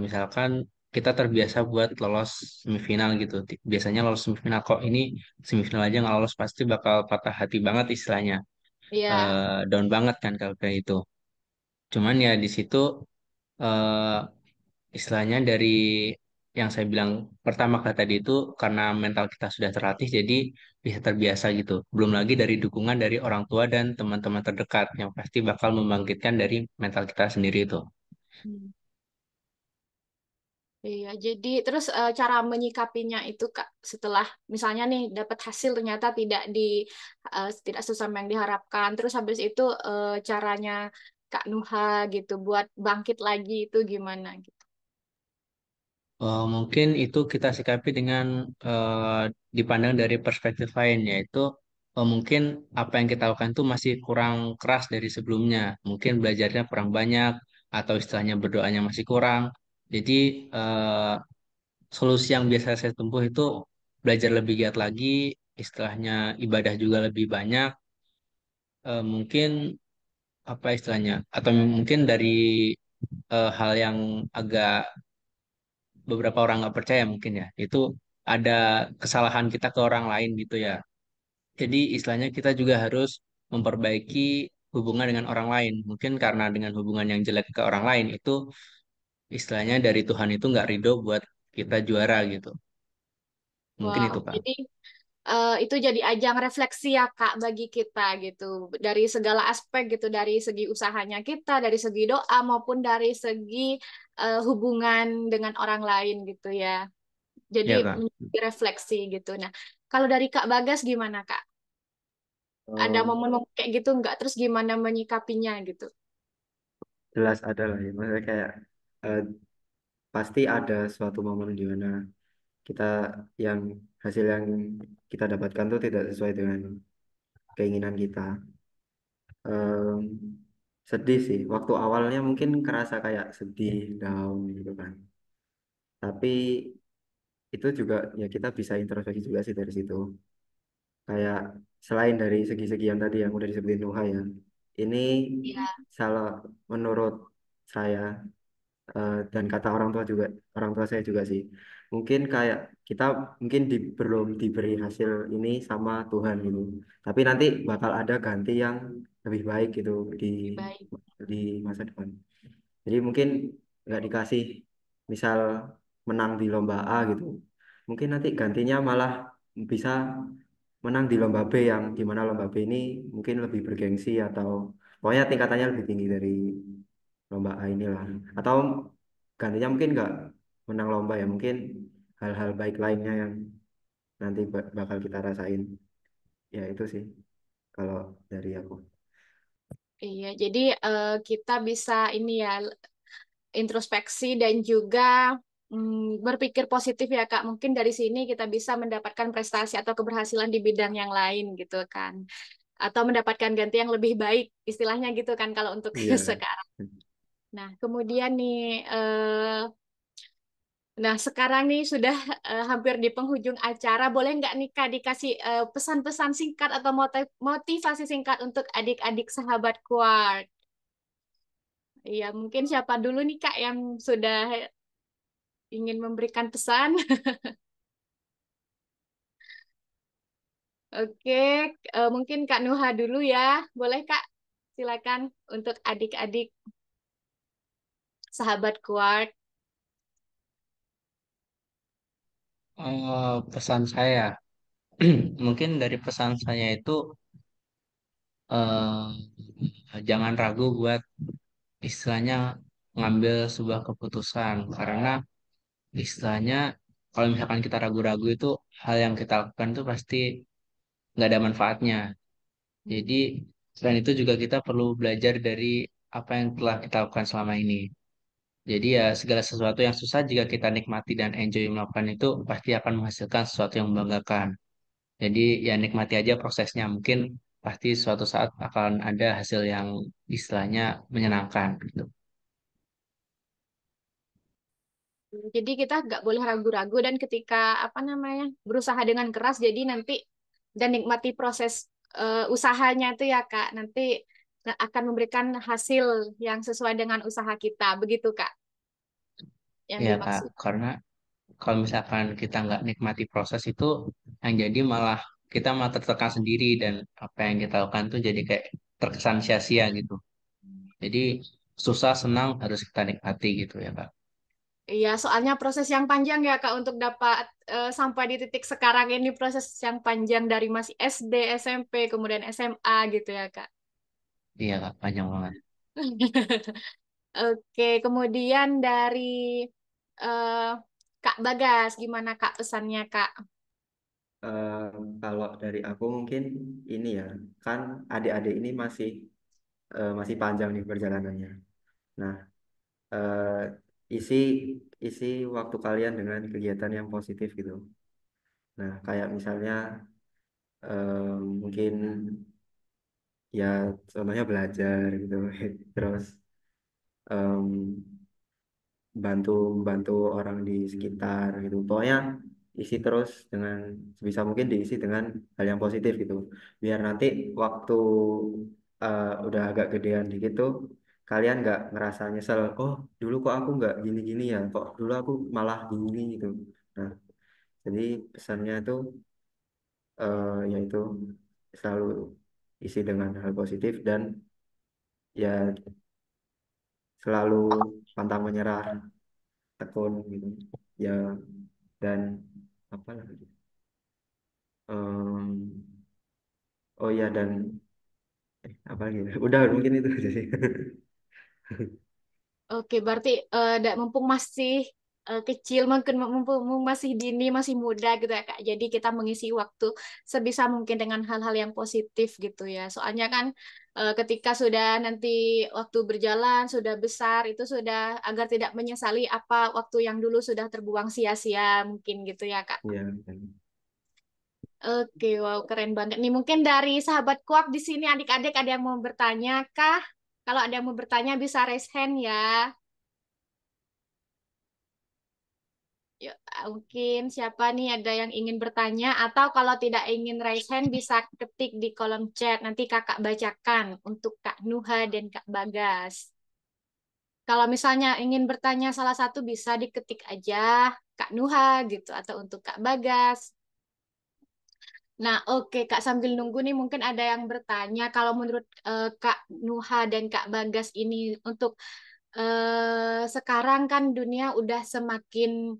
Speaker 5: misalkan kita terbiasa buat lolos semifinal gitu. Biasanya lolos semifinal kok ini semifinal aja nggak lolos pasti bakal patah hati banget istilahnya.
Speaker 1: Iya,
Speaker 5: Down banget kan kalau kayak itu. Cuman ya di situ eh, istilahnya dari yang saya bilang pertama kali tadi itu karena mental kita sudah terlatih jadi bisa terbiasa gitu. Belum lagi dari dukungan dari orang tua dan teman-teman terdekat yang pasti bakal membangkitkan dari mental kita sendiri itu.
Speaker 1: hmm, Iya, jadi terus cara menyikapinya itu Kak, setelah misalnya nih dapat hasil ternyata tidak sesuai yang diharapkan, terus habis itu caranya Kak Nuha gitu buat bangkit lagi itu gimana gitu.
Speaker 5: Mungkin itu kita sikapi dengan dipandang dari perspektif lain, yaitu mungkin apa yang kita lakukan itu masih kurang keras dari sebelumnya. Mungkin belajarnya kurang banyak, atau istilahnya berdoanya masih kurang. Jadi, eh, solusi yang biasa saya tempuh itu belajar lebih giat lagi, istilahnya ibadah juga lebih banyak. Mungkin apa istilahnya, atau mungkin dari hal yang agak beberapa orang nggak percaya mungkin ya, itu ada kesalahan kita ke orang lain gitu ya. Jadi istilahnya kita juga harus memperbaiki hubungan dengan orang lain. Mungkin karena dengan hubungan yang jelek ke orang lain itu istilahnya dari Tuhan itu nggak ridho buat kita juara gitu. Mungkin
Speaker 1: Wow,
Speaker 5: itu Kak.
Speaker 1: jadi itu jadi ajang refleksi ya Kak bagi kita gitu dari segala aspek gitu dari segi usahanya kita dari segi doa maupun dari segi hubungan dengan orang lain gitu ya jadi
Speaker 5: Ya Kak.
Speaker 1: menjadi refleksi gitu. Nah kalau dari Kak Bagas gimana Kak, ada
Speaker 2: Eh,
Speaker 1: momen-momen kayak gitu nggak terus gimana menyikapinya gitu.
Speaker 2: jelas ada lah ya. Maksudnya kayak eh, pasti ada suatu momen di mana kita yang hasil yang kita dapatkan tuh tidak sesuai dengan keinginan kita. Em, sedih sih. Waktu awalnya mungkin kerasa kayak sedih, down gitu kan. Tapi itu juga ya kita bisa introspeksi juga sih dari situ. Kayak selain dari segi-segi yang tadi yang udah disebutin Nuha ya, ini
Speaker 1: Iya.
Speaker 2: salah menurut saya dan kata orang tua juga, orang tua saya juga sih. Mungkin kayak kita mungkin belum diberi hasil ini sama Tuhan gitu. Tapi nanti bakal ada ganti yang lebih baik gitu di
Speaker 1: Lebih baik.
Speaker 2: di masa depan. Jadi mungkin nggak dikasih misal menang di lomba A gitu. Mungkin nanti gantinya malah bisa menang di lomba B yang dimana lomba B ini mungkin lebih bergengsi atau pokoknya tingkatannya lebih tinggi dari lomba A inilah. Atau gantinya mungkin nggak menang lomba ya, mungkin hal-hal baik lainnya yang nanti bakal kita rasain. Ya itu sih kalau dari aku.
Speaker 1: Iya, jadi kita bisa ini ya introspeksi dan juga berpikir positif ya Kak. Mungkin dari sini kita bisa mendapatkan prestasi atau keberhasilan di bidang yang lain gitu kan. Atau mendapatkan ganti yang lebih baik, istilahnya gitu kan kalau untuk
Speaker 2: Iya.
Speaker 1: sekarang. Nah, kemudian nih nah sekarang nih sudah hampir di penghujung acara. Boleh nggak nih Kak dikasih pesan-pesan singkat atau motivasi singkat untuk adik-adik sahabat Quark? Iya, mungkin siapa dulu nih Kak yang sudah ingin memberikan pesan? Oke, mungkin Kak Nuha dulu ya. Boleh Kak? Silakan untuk adik-adik sahabat Quark.
Speaker 5: Pesan saya, mungkin dari pesan saya itu jangan ragu buat istilahnya ngambil sebuah keputusan, karena istilahnya kalau misalkan kita ragu-ragu itu hal yang kita lakukan itu pasti nggak ada manfaatnya. Jadi selain itu juga kita perlu belajar dari apa yang telah kita lakukan selama ini. Jadi ya segala sesuatu yang susah jika kita nikmati dan enjoy melakukan itu pasti akan menghasilkan sesuatu yang membanggakan. Jadi ya nikmati aja prosesnya. Mungkin pasti suatu saat akan ada hasil yang istilahnya menyenangkan gitu.
Speaker 1: Jadi kita nggak boleh ragu-ragu dan ketika apa namanya berusaha dengan keras jadi nanti dan nikmati proses usahanya itu ya Kak nanti akan memberikan hasil yang sesuai dengan usaha kita begitu Kak yang
Speaker 5: Ya Kak,
Speaker 1: dimaksud.
Speaker 5: karena kalau misalkan kita nggak nikmati proses itu yang jadi malah kita malah tertekan sendiri dan apa yang kita lakukan tuh jadi kayak terkesan sia-sia gitu. Jadi susah senang harus kita nikmati gitu ya Kak.
Speaker 1: Iya soalnya proses yang panjang ya Kak untuk dapat sampai di titik sekarang ini proses yang panjang dari masih SD, SMP, kemudian SMA gitu ya Kak.
Speaker 5: Iya Kak, panjang banget.
Speaker 1: Oke, kemudian dari eh, Kak Bagas, gimana Kak pesannya Kak?
Speaker 2: Eh, Kalau dari aku mungkin ini ya, kan adik-adik ini masih panjang nih perjalanannya. Nah, eh, isi isi waktu kalian dengan kegiatan yang positif gitu. Nah, kayak misalnya mungkin ya contohnya belajar gitu, terus em, bantu bantu orang di sekitar gitu. Pokoknya isi terus dengan sebisa mungkin diisi dengan hal yang positif gitu. Biar nanti waktu udah agak gedean dikit tuh kalian nggak ngerasa nyesel. Oh, dulu kok aku nggak gini-gini ya. Kok dulu aku malah gini gitu. Nah, jadi pesannya itu yaitu selalu isi dengan hal positif dan ya selalu pantang menyerah, tekun gitu. Ya dan apa lagi? Em, oh ya dan apa lagi? Udah mungkin itu aja sih.
Speaker 1: Oke, berarti mumpung masih kecil, mungkin mumpung masih dini, masih muda gitu ya Kak. Jadi kita mengisi waktu sebisa mungkin dengan hal-hal yang positif gitu ya. Soalnya kan ketika sudah nanti waktu berjalan, sudah besar, itu sudah agar tidak menyesali apa waktu yang dulu sudah terbuang sia-sia mungkin gitu ya Kak.
Speaker 2: Ya,
Speaker 1: Oke, wow, keren banget nih. Mungkin dari sahabat kuak di sini adik-adik ada yang mau bertanya kah? Kalau ada yang mau bertanya bisa raise hand ya. Yuk, mungkin siapa nih ada yang ingin bertanya atau kalau tidak ingin raise hand bisa ketik di kolom chat. Nanti kakak bacakan untuk Kak Nuha dan Kak Bagas. Kalau misalnya ingin bertanya salah satu bisa diketik aja Kak Nuha gitu atau untuk Kak Bagas. Nah, oke Kak, sambil nunggu nih mungkin ada yang bertanya kalau menurut Kak Nuha dan Kak Bagas ini untuk sekarang kan dunia udah semakin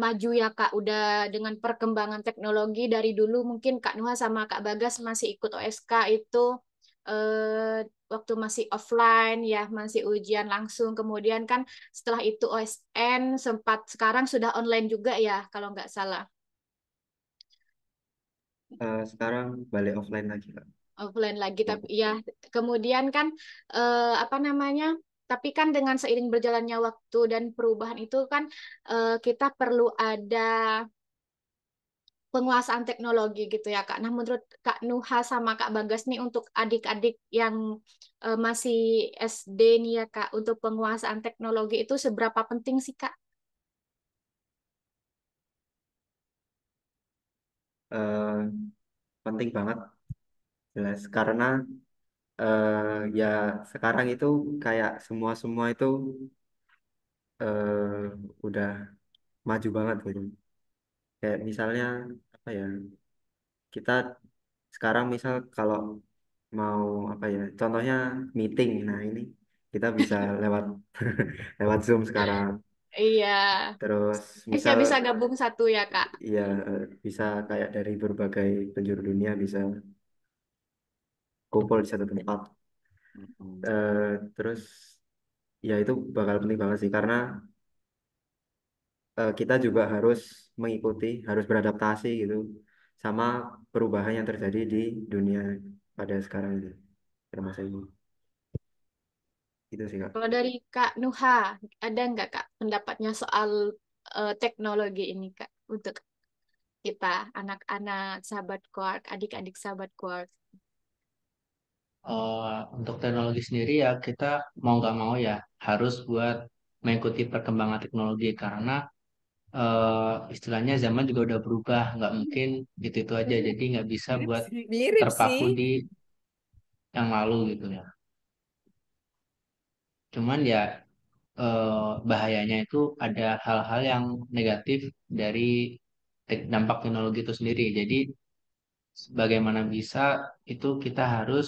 Speaker 1: maju ya Kak, udah dengan perkembangan teknologi dari dulu mungkin Kak Nuha sama Kak Bagas masih ikut OSK itu waktu masih offline ya, masih ujian langsung. Kemudian kan setelah itu OSN sempat sekarang sudah online juga ya kalau nggak salah.
Speaker 2: sekarang balik offline lagi Kak.
Speaker 1: Offline lagi tapi ya kemudian kan apa namanya tapi kan dengan seiring berjalannya waktu dan perubahan itu kan kita perlu ada penguasaan teknologi gitu ya Kak. Nah menurut Kak Nuha sama Kak Bagas nih untuk adik-adik yang masih SD nih ya Kak untuk penguasaan teknologi itu seberapa penting sih Kak?
Speaker 2: Eh, Penting banget jelas karena ya sekarang itu kayak semua itu udah maju banget gitu. Kayak misalnya apa ya? Kita sekarang misal kalau mau apa ya? Contohnya meeting. Nah, ini kita bisa lewat lewat Zoom sekarang.
Speaker 1: Iya,
Speaker 2: Terus misal
Speaker 1: bisa gabung satu ya Kak.
Speaker 2: ya bisa kayak dari berbagai penjuru dunia bisa kumpul di satu tempat. Terus ya itu bakal penting banget sih karena kita juga harus mengikuti, harus beradaptasi gitu sama perubahan yang terjadi di dunia pada sekarang ini, pada masa ini. Itu sih Kak.
Speaker 1: Kalau dari Kak Nuha, ada nggak Kak pendapatnya soal teknologi ini Kak untuk kita anak-anak sahabat Quark, adik-adik sahabat Quark?
Speaker 5: Untuk teknologi sendiri ya kita mau nggak mau ya harus buat mengikuti perkembangan teknologi karena istilahnya zaman juga udah berubah, nggak mungkin itu aja, jadi nggak bisa buat
Speaker 3: Mirip
Speaker 5: terpaku
Speaker 3: sih.
Speaker 5: di yang lalu gitu ya. Cuman ya bahayanya itu ada hal-hal yang negatif dari dampak teknologi itu sendiri. Jadi bagaimana bisa itu kita harus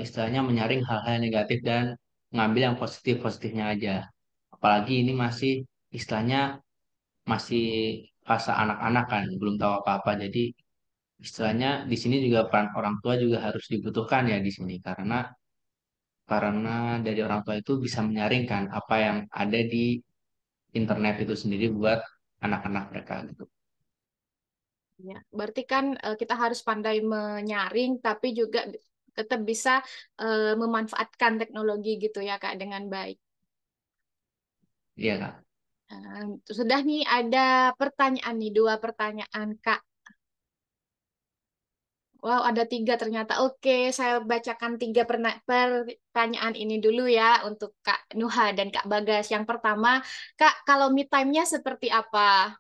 Speaker 5: istilahnya menyaring hal-hal yang negatif dan ngambil yang positif-positifnya aja. Apalagi ini masih istilahnya masih fase anak-anak kan, belum tahu apa-apa. Jadi istilahnya di sini juga peran orang tua juga harus dibutuhkan ya di sini karena dari orang tua itu bisa menyaringkan apa yang ada di internet itu sendiri buat anak-anak mereka gitu.
Speaker 1: Ya, berarti kan kita harus pandai menyaring, tapi juga tetap bisa memanfaatkan teknologi gitu ya Kak dengan baik.
Speaker 5: Iya Kak.
Speaker 1: Sudah nih ada pertanyaan nih, dua pertanyaan Kak. Wow, ada tiga ternyata. Oke, saya bacakan tiga pertanyaan ini dulu ya untuk Kak Nuha dan Kak Bagas. Yang pertama, Kak, kalau me time-nya seperti apa?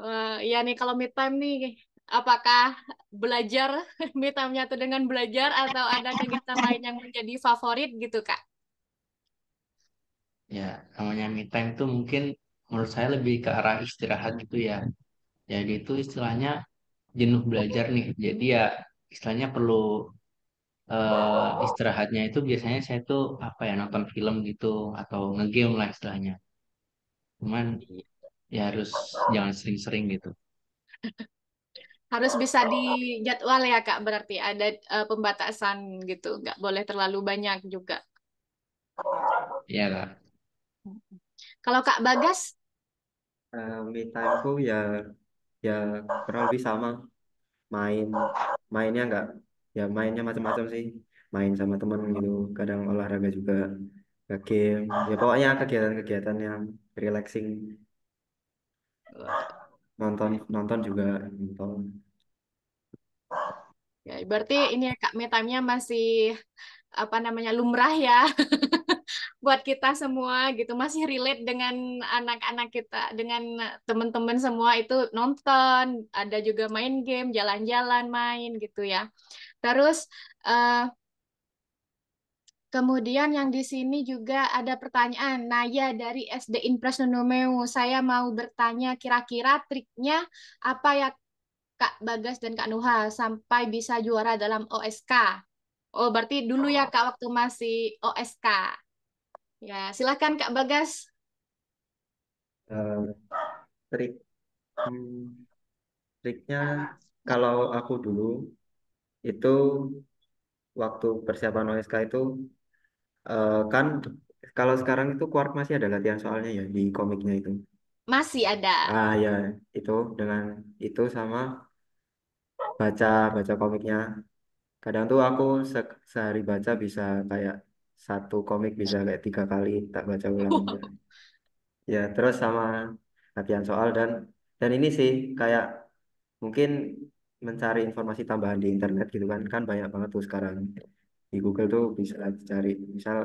Speaker 1: Wah, iya nih kalau me time nih, apakah belajar me time-nya itu dengan belajar atau ada kegiatan lain yang menjadi favorit gitu, Kak?
Speaker 5: Ya, namanya me time tuh mungkin menurut saya lebih ke arah istirahat gitu ya. Jadi itu istilahnya jenuh belajar nih. Jadi ya istilahnya perlu istirahatnya itu biasanya saya tuh apa ya nonton film gitu atau ngegame lah istilahnya. Cuman ya harus jangan sering-sering gitu.
Speaker 1: Harus bisa dijadwal ya, Kak. Berarti ada pembatasan gitu, nggak boleh terlalu banyak juga.
Speaker 5: Iya Kak.
Speaker 1: Kalau Kak Bagas,
Speaker 2: Me time-ku ya ya kurang lebih sama. Main mainnya nggak ya mainnya macam-macam sih. Main sama temen gitu. Kadang olahraga juga. Game. Ya pokoknya kegiatan-kegiatan yang relaxing. Nonton nonton juga nonton.
Speaker 1: ya berarti ini ya Kak, me time-nya masih apa namanya lumrah ya buat kita semua gitu, masih relate dengan anak-anak kita, dengan teman-teman semua itu nonton, ada juga main game, jalan-jalan main gitu ya. Terus eh, kemudian yang di sini juga ada pertanyaan Naya dari SD Impres Nunomeu. Saya mau bertanya kira-kira triknya apa ya Kak Bagas dan Kak Nuha sampai bisa juara dalam OSK. Oh, berarti dulu ya Kak waktu masih OSK. Ya, silakan Kak Bagas.
Speaker 2: Eh, trik hmm, triknya kalau aku dulu itu waktu persiapan OSK itu kan kalau sekarang itu Quark masih ada latihan soalnya ya di komiknya itu.
Speaker 1: Masih ada.
Speaker 2: Ah ya, itu dengan itu sama baca baca komiknya. Kadang tuh aku sehari baca bisa kayak satu komik bisa kayak 3 kali tak baca ulang gitu. Ya, terus sama latihan soal dan ini sih kayak mungkin mencari informasi tambahan di internet gitu kan kan banyak banget tuh sekarang di Google tuh bisa cari misal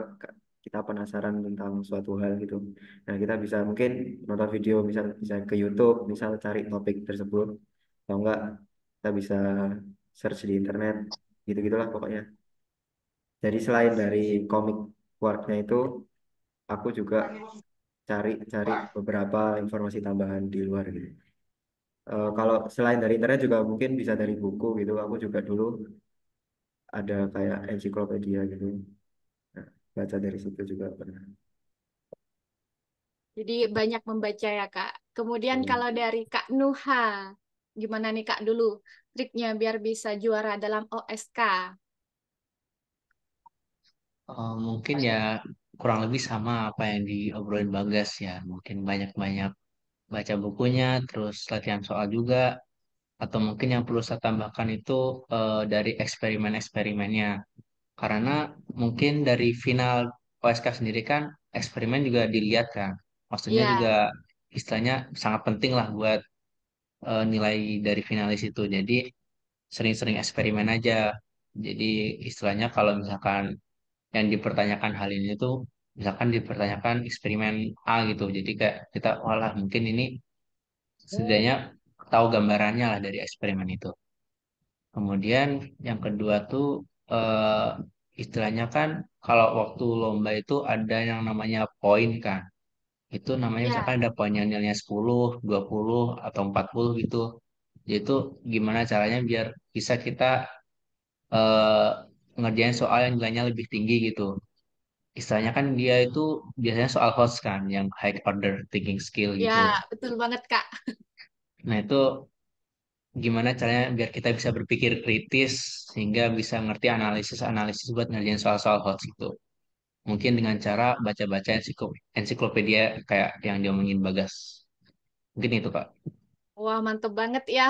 Speaker 2: kita penasaran tentang suatu hal gitu. Nah, kita bisa mungkin nonton video misal bisa ke YouTube misal cari topik tersebut atau enggak kita bisa search di internet gitu-gitulah pokoknya. Jadi selain dari komik Quarknya itu aku juga cari cari beberapa informasi tambahan di luar gitu. Kalau selain dari internet juga mungkin bisa dari buku gitu. Aku juga dulu ada kayak ensiklopedia gitu. Nah, baca dari situ juga pernah.
Speaker 1: Jadi banyak membaca ya Kak. Kemudian
Speaker 2: Hmm.
Speaker 1: kalau dari Kak Nuha, gimana nih Kak dulu triknya biar bisa juara dalam OSK?
Speaker 5: Mungkin ya kurang lebih sama apa yang diobrolin Bagas ya. Mungkin banyak-banyak baca bukunya, terus latihan soal juga, atau mungkin yang perlu saya tambahkan itu dari eksperimen-eksperimennya. Karena mungkin dari final OSK sendiri kan eksperimen juga dilihat kan. Maksudnya juga
Speaker 1: Ya,
Speaker 5: istilahnya sangat penting lah buat nilai dari finalis itu. Jadi sering-sering eksperimen aja. Jadi istilahnya kalau misalkan yang dipertanyakan hal ini tuh misalkan dipertanyakan eksperimen A gitu. Jadi kayak kita walah mungkin ini setidaknya tahu gambarannya lah dari eksperimen itu. Kemudian yang kedua tuh eh, istilahnya kan kalau waktu lomba itu ada yang namanya poin kan. Itu namanya
Speaker 1: ya,
Speaker 5: misalkan ada poinnya nilainya 10, 20 atau 40 gitu. Jadi itu gimana caranya biar bisa kita eh, ngerjain soal yang nilainya lebih tinggi gitu. Istilahnya kan dia itu biasanya soal host kan yang high order thinking skill
Speaker 1: ya,
Speaker 5: gitu.
Speaker 1: betul banget Kak.
Speaker 5: Nah, itu gimana caranya biar kita bisa berpikir kritis sehingga bisa ngerti analisis-analisis buat ngerjain soal-soal hoax itu. Mungkin dengan cara baca-baca ensiklopedia kayak yang diomongin Bagas. Mungkin itu, Kak.
Speaker 1: Wah, mantep banget ya.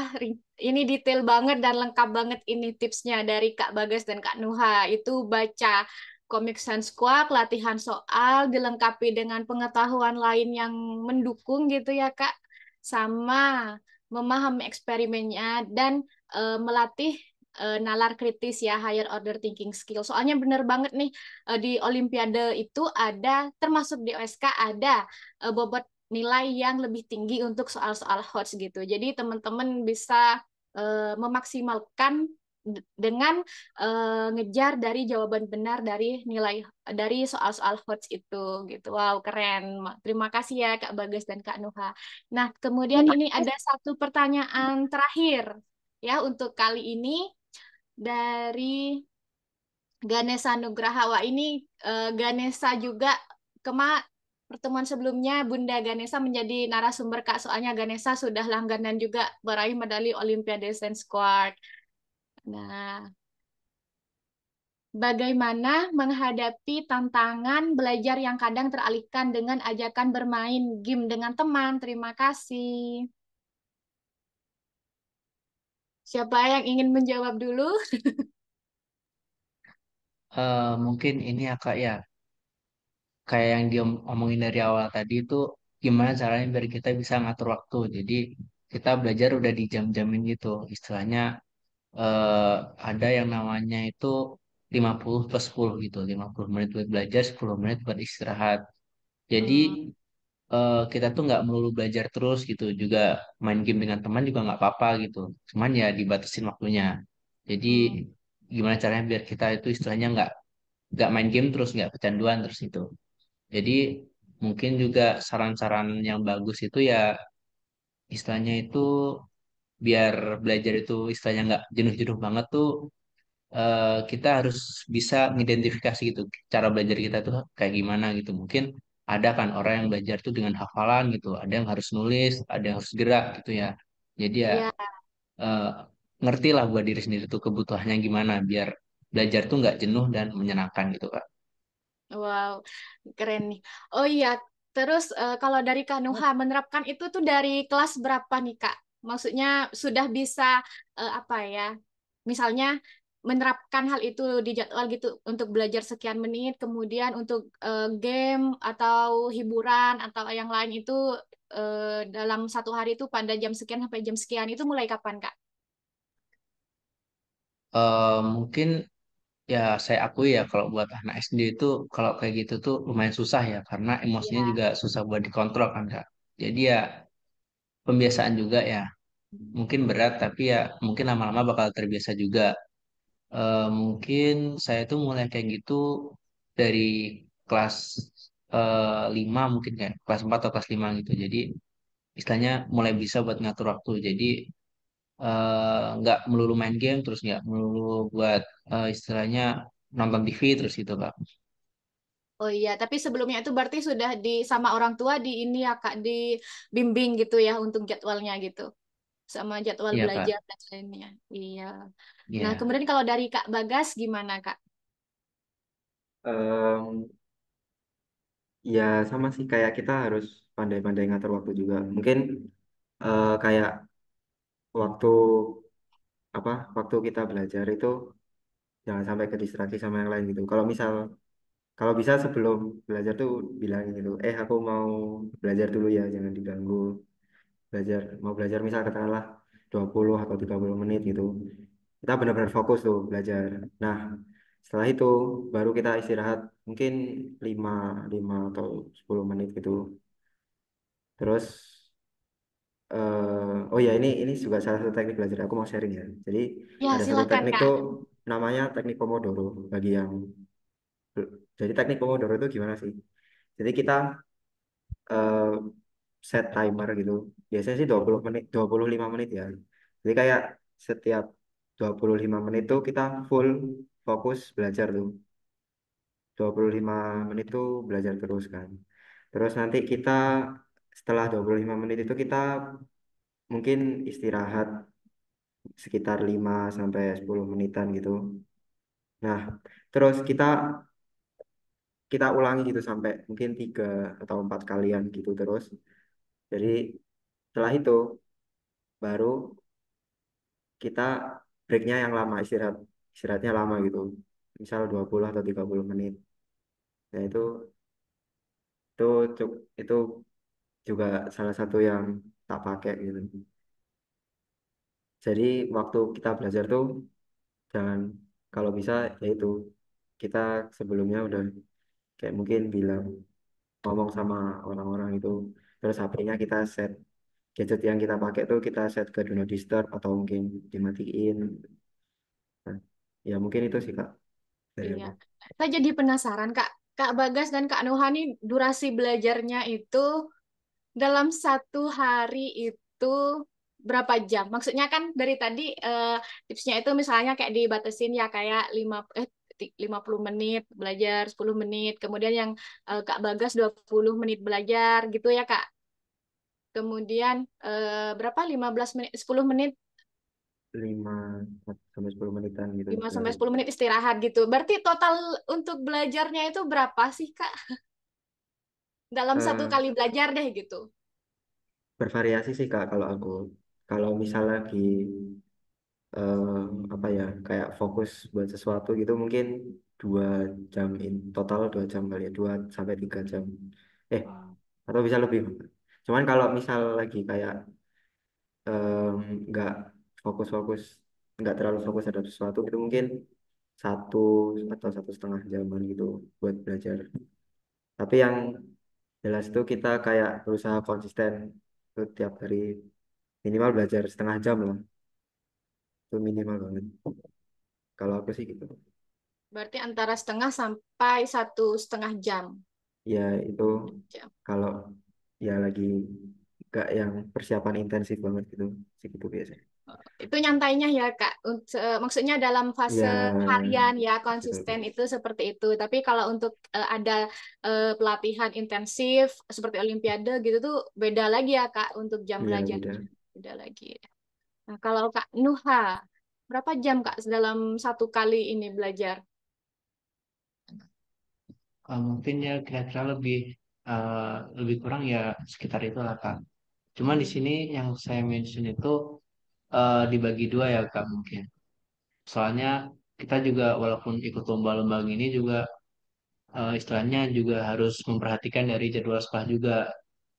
Speaker 1: Ini detail banget dan lengkap banget ini tipsnya dari Kak Bagas dan Kak Nuha. Itu baca komik Sans Squad, latihan soal, dilengkapi dengan pengetahuan lain yang mendukung gitu ya Kak. Sama memahami eksperimennya dan melatih nalar kritis ya, higher order thinking skill. Soalnya bener banget nih, di Olimpiade itu ada, termasuk di OSK ada bobot nilai yang lebih tinggi untuk soal-soal HOTS gitu. Jadi teman-teman bisa memaksimalkan dengan ngejar dari jawaban benar dari nilai dari soal-soal HOTS itu gitu. Wow, keren. Terima kasih ya Kak Bagas dan Kak Nuha. Nah, kemudian ini ada satu pertanyaan terakhir ya untuk kali ini dari Ganesha Nugraha. Wah, ini Ganesha juga kema pertemuan sebelumnya Bunda Ganesha menjadi narasumber Kak. Soalnya Ganesha sudah langganan juga meraih medali Olimpiade Dance Squad. Nah, bagaimana menghadapi tantangan belajar yang kadang teralihkan dengan ajakan bermain game dengan teman? Terima kasih. Siapa yang ingin menjawab dulu?
Speaker 5: Mungkin ini ya, Kak, ya. Kayak yang dia omongin dari awal tadi itu gimana caranya biar kita bisa ngatur waktu. Jadi kita belajar udah di jam-jamin gitu. Istilahnya eh, ada yang namanya itu 50 plus 10 gitu. 50 menit buat belajar, 10 menit buat istirahat. Jadi
Speaker 1: Hmm,
Speaker 5: kita tuh nggak melulu belajar terus gitu. Juga main game dengan teman juga nggak apa-apa gitu. Cuman ya dibatasin waktunya. Jadi
Speaker 1: hmm.
Speaker 5: gimana caranya biar kita itu istilahnya nggak main game terus, nggak kecanduan terus itu. Jadi mungkin juga saran-saran yang bagus itu ya istilahnya itu biar belajar itu istilahnya nggak jenuh-jenuh banget tuh kita harus bisa mengidentifikasi gitu cara belajar kita tuh kayak gimana gitu. Mungkin ada kan orang yang belajar tuh dengan hafalan gitu, ada yang harus nulis, ada yang harus gerak gitu ya. Jadi ya
Speaker 1: Iya.
Speaker 5: eh, ngerti lah buat diri sendiri tuh kebutuhannya gimana biar belajar tuh nggak jenuh dan menyenangkan gitu Kak.
Speaker 1: Wow, keren nih. Oh iya, terus kalau dari Kanuha menerapkan itu tuh dari kelas berapa nih Kak? Maksudnya sudah bisa apa ya? Misalnya menerapkan hal itu di jadwal gitu untuk belajar sekian menit, kemudian untuk game atau hiburan atau yang lain itu dalam satu hari itu pada jam sekian sampai jam sekian itu mulai kapan Kak?
Speaker 5: Mungkin ya saya akui ya kalau buat anak SD itu kalau kayak gitu tuh lumayan susah ya karena emosinya
Speaker 1: Iya,
Speaker 5: juga susah buat dikontrol kan Kak. Jadi ya pembiasaan juga ya mungkin berat tapi ya mungkin lama-lama bakal terbiasa juga. Mungkin saya tuh mulai kayak gitu dari kelas 5 mungkin kayak kelas 4 atau kelas 5 gitu. Jadi istilahnya mulai bisa buat ngatur waktu. Jadi nggak melulu main game terus nggak melulu buat istilahnya nonton TV terus gitu Kak.
Speaker 1: oh iya, tapi sebelumnya itu berarti sudah di sama orang tua di ini ya Kak, di bimbing gitu ya untuk jadwalnya gitu, sama jadwal
Speaker 5: Iya Kak.
Speaker 1: belajar dan lainnya. Iya. Nah,
Speaker 5: Iya.
Speaker 1: kemudian kalau dari Kak Bagas gimana Kak?
Speaker 2: Em, ya sama sih kayak kita harus pandai-pandai ngatur waktu juga. Mungkin kayak waktu apa waktu kita belajar itu jangan sampai ke distraksi sama yang lain gitu. Kalau bisa sebelum belajar tuh bilangin gitu, aku mau belajar dulu ya, jangan diganggu. Mau belajar misal katakanlah 20 atau 30 menit gitu. Kita benar-benar fokus tuh belajar. Nah, setelah itu baru kita istirahat mungkin 5 5 atau 10 menit gitu. Terus oh ya ini juga salah satu teknik belajar aku mau sharing ya. Jadi
Speaker 1: Ya,
Speaker 2: ada satu
Speaker 1: silakan
Speaker 2: teknik
Speaker 1: Kak.
Speaker 2: tuh namanya teknik Pomodoro bagi yang jadi teknik Pomodoro itu gimana sih? Jadi kita eh, set timer gitu. Biasanya sih 20 menit, 25 menit ya. Jadi kayak setiap 25 menit tuh kita full fokus belajar tuh. 25 menit tuh belajar terus kan. Terus nanti kita setelah 25 menit itu kita mungkin istirahat sekitar 5 sampai 10 menitan gitu. Nah, terus kita kita ulangi gitu sampai mungkin 3 atau 4 kalian gitu terus. Jadi setelah itu baru kita breaknya yang lama, istirahatnya lama gitu, misal 20 atau 30 menit. Nah itu itu juga salah satu yang tak pakai gitu. Jadi waktu kita belajar tuh jangan, kalau bisa yaitu kita sebelumnya udah kayak mungkin bilang, ngomong sama orang-orang itu, terus HP-nya kita set, gadget yang kita pakai tuh kita set ke do not disturb atau mungkin dimatiin. Nah, ya mungkin itu sih Kak dari
Speaker 1: Iya.
Speaker 2: aku.
Speaker 1: Saya jadi penasaran, Kak. Kak Bagas dan Kak Nuhani durasi belajarnya itu dalam satu hari itu berapa jam? Maksudnya kan dari tadi tipsnya itu misalnya kayak dibatasin ya kayak 50 menit belajar, 10 menit. Kemudian yang Kak Bagas 20 menit belajar gitu ya, Kak. Kemudian berapa? 15 menit, 10 menit,
Speaker 2: 5 sampai 10 menitan gitu
Speaker 1: 5 sampai
Speaker 2: istirahat.
Speaker 1: 10 menit istirahat gitu. Berarti total untuk belajarnya itu berapa sih, Kak? Dalam satu
Speaker 2: Eh,
Speaker 1: kali belajar deh gitu.
Speaker 2: Bervariasi sih Kak kalau aku. Kalau misal lagi eh, apa ya, kayak fokus buat sesuatu gitu mungkin 2 jam, in total 2 jam kali ya, 2 sampai 3 jam. Eh, atau bisa lebih. Cuman kalau misal lagi kayak nggak fokus-fokus, nggak terlalu fokus ada sesuatu itu mungkin 1 atau 1,5 jaman gitu buat belajar. Tapi yang jelas itu kita kayak berusaha konsisten itu tiap hari minimal belajar 1/2 jam lah, itu minimal banget. Kalau aku sih gitu.
Speaker 1: Berarti antara setengah sampai 1,5 jam.
Speaker 2: Ya itu
Speaker 1: Jam.
Speaker 2: kalau ya lagi nggak yang persiapan intensif banget gitu, segitu biasanya.
Speaker 1: Itu nyantainya ya, Kak. Maksudnya dalam fase
Speaker 2: Ya
Speaker 1: harian ya
Speaker 2: betul.
Speaker 1: konsisten itu seperti itu. Tapi kalau untuk ada pelatihan intensif seperti Olimpiade gitu tuh beda lagi ya, Kak, untuk jam
Speaker 2: Iya
Speaker 1: belajar.
Speaker 2: beda.
Speaker 1: Beda lagi. Nah, kalau Kak Nuha, berapa jam Kak dalam satu kali ini belajar?
Speaker 5: Mungkin ya kira-kira lebih kurang ya sekitar itu lah Kak. Cuma di
Speaker 1: Hmm.
Speaker 5: sini yang saya mention itu dibagi dua ya Kak mungkin. Soalnya kita juga walaupun ikut lomba-lomba ini juga istilahnya juga harus memperhatikan dari jadwal sekolah juga.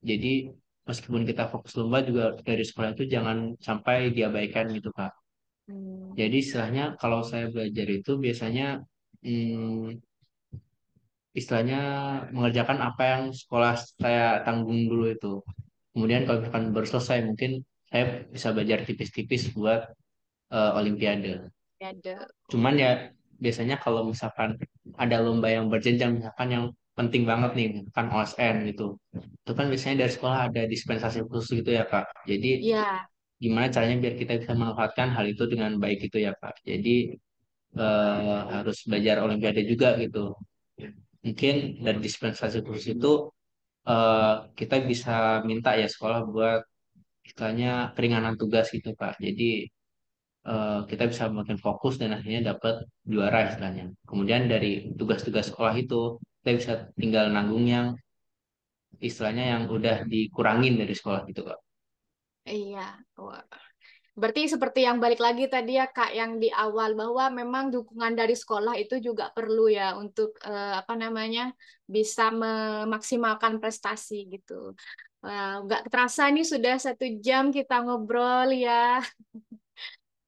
Speaker 5: Jadi meskipun kita fokus lomba juga dari sekolah itu jangan sampai diabaikan gitu Kak.
Speaker 1: Hmm.
Speaker 5: Jadi istilahnya kalau saya belajar itu biasanya hmm, istilahnya mengerjakan apa yang sekolah saya tanggung dulu itu. Kemudian kalau misalkan baru selesai mungkin saya bisa belajar tipis-tipis buat Olimpiade.
Speaker 1: Ada.
Speaker 5: Cuman ya biasanya kalau misalkan ada lomba yang berjenjang misalkan yang penting banget nih kan OSN gitu. Itu kan biasanya dari sekolah ada dispensasi khusus gitu ya Kak. Jadi
Speaker 1: Ya,
Speaker 5: gimana caranya biar kita bisa memanfaatkan hal itu dengan baik gitu ya Kak. Jadi harus belajar Olimpiade juga gitu. Mungkin dari dispensasi khusus itu kita bisa minta ya sekolah buat istilahnya keringanan tugas gitu Pak. Jadi kita bisa makin fokus dan akhirnya dapat juara istilahnya. Kemudian dari tugas-tugas sekolah itu kita bisa tinggal nanggung yang istilahnya yang udah dikurangin dari sekolah gitu Kak.
Speaker 1: iya. Wah. Berarti seperti yang balik lagi tadi ya Kak, yang di awal bahwa memang dukungan dari sekolah itu juga perlu ya untuk apa namanya bisa memaksimalkan prestasi gitu. Wah, nggak terasa nih sudah 1 jam kita ngobrol ya.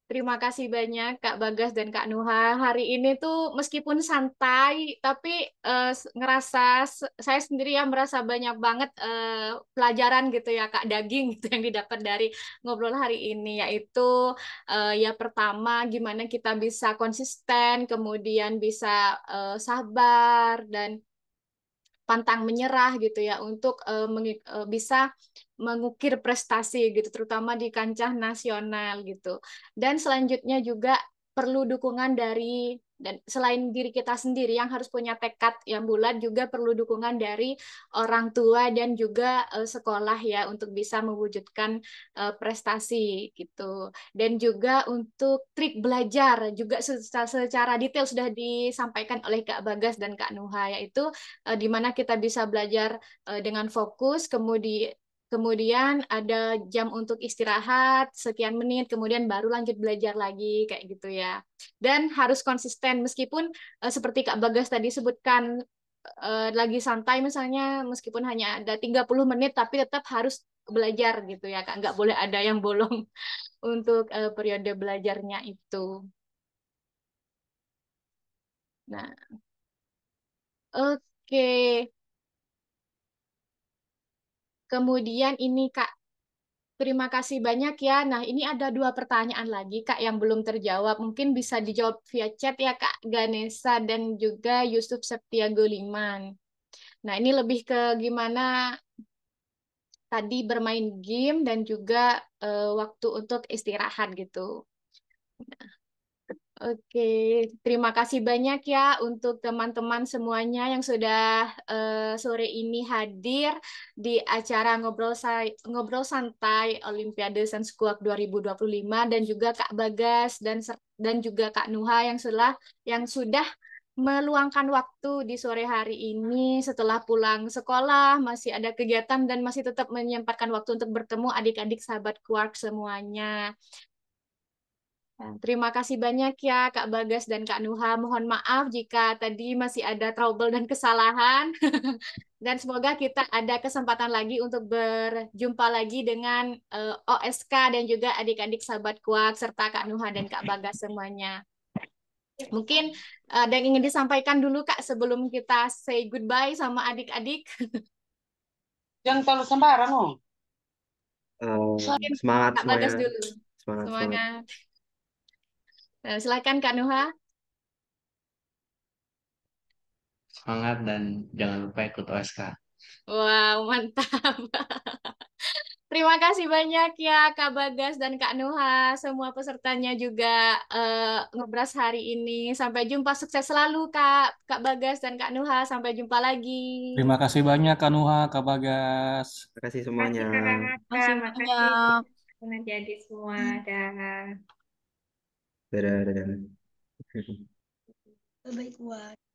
Speaker 1: Terima kasih banyak Kak Bagas dan Kak Nuha. Hari ini tuh meskipun santai, tapi ngerasa saya sendiri ya merasa banyak banget pelajaran gitu ya Kak, daging gitu yang didapat dari ngobrol hari ini, yaitu ya pertama gimana kita bisa konsisten, kemudian bisa sabar dan pantang menyerah gitu ya untuk bisa mengukir prestasi gitu terutama di kancah nasional gitu. Dan selanjutnya juga perlu dukungan dari Dan selain diri kita sendiri yang harus punya tekad yang bulat, juga perlu dukungan dari orang tua dan juga sekolah ya untuk bisa mewujudkan prestasi gitu. Dan juga untuk trik belajar juga secara detail sudah disampaikan oleh Kak Bagas dan Kak Nuha, yaitu di mana kita bisa belajar dengan fokus, kemudian ada jam untuk istirahat sekian menit, kemudian baru lanjut belajar lagi kayak gitu ya. Dan harus konsisten meskipun seperti Kak Bagas tadi sebutkan, lagi santai misalnya meskipun hanya ada 30 menit tapi tetap harus belajar gitu ya Kak. Nggak boleh ada yang bolong untuk periode belajarnya itu. Nah, oke. Kemudian ini Kak, terima kasih banyak ya. Nah, ini ada 2 pertanyaan lagi, Kak, yang belum terjawab. Mungkin bisa dijawab via chat ya, Kak Ganesha dan juga Yusuf Septiago Liman. Nah, ini lebih ke gimana tadi bermain game dan juga waktu untuk istirahat gitu. Oke, terima kasih banyak ya untuk teman-teman semuanya yang sudah sore ini hadir di acara ngobrol santai Olimpiade Sains Kuak 2025, dan juga Kak Bagas dan juga Kak Nuha yang sudah meluangkan waktu di sore hari ini setelah pulang sekolah, masih ada kegiatan dan masih tetap menyempatkan waktu untuk bertemu adik-adik sahabat Quark semuanya. Nah, terima kasih banyak ya Kak Bagas dan Kak Nuha. Mohon maaf jika tadi masih ada trouble dan kesalahan. Dan semoga kita ada kesempatan lagi untuk berjumpa lagi dengan OSK dan juga adik-adik sahabat kuat serta Kak Nuha dan Kak Bagas semuanya. Mungkin ada yang ingin disampaikan dulu Kak sebelum kita say goodbye sama adik-adik.
Speaker 4: Jangan terlalu sembarang, oh.
Speaker 1: Mungkin
Speaker 2: Semangat
Speaker 1: Kak
Speaker 2: semuanya.
Speaker 1: Bagas dulu.
Speaker 2: Semangat, semangat.
Speaker 1: Semangat. Silakan Kak Nuha.
Speaker 5: Semangat dan jangan lupa ikut OSK.
Speaker 1: Wow, mantap. Terima kasih banyak ya Kak Bagas dan Kak Nuha, semua pesertanya juga ngebras hari ini. Sampai jumpa, sukses selalu Kak Bagas dan Kak Nuha. Sampai jumpa lagi.
Speaker 6: Terima kasih banyak Kak Nuha, Kak Bagas.
Speaker 2: Terima kasih
Speaker 7: Makasih
Speaker 2: semuanya.
Speaker 7: kakak-kakak,
Speaker 3: Masih
Speaker 7: makasih
Speaker 3: banyak.
Speaker 7: adik semua. Dah.
Speaker 2: Dadah, dadah.
Speaker 7: Bye-bye, kuat.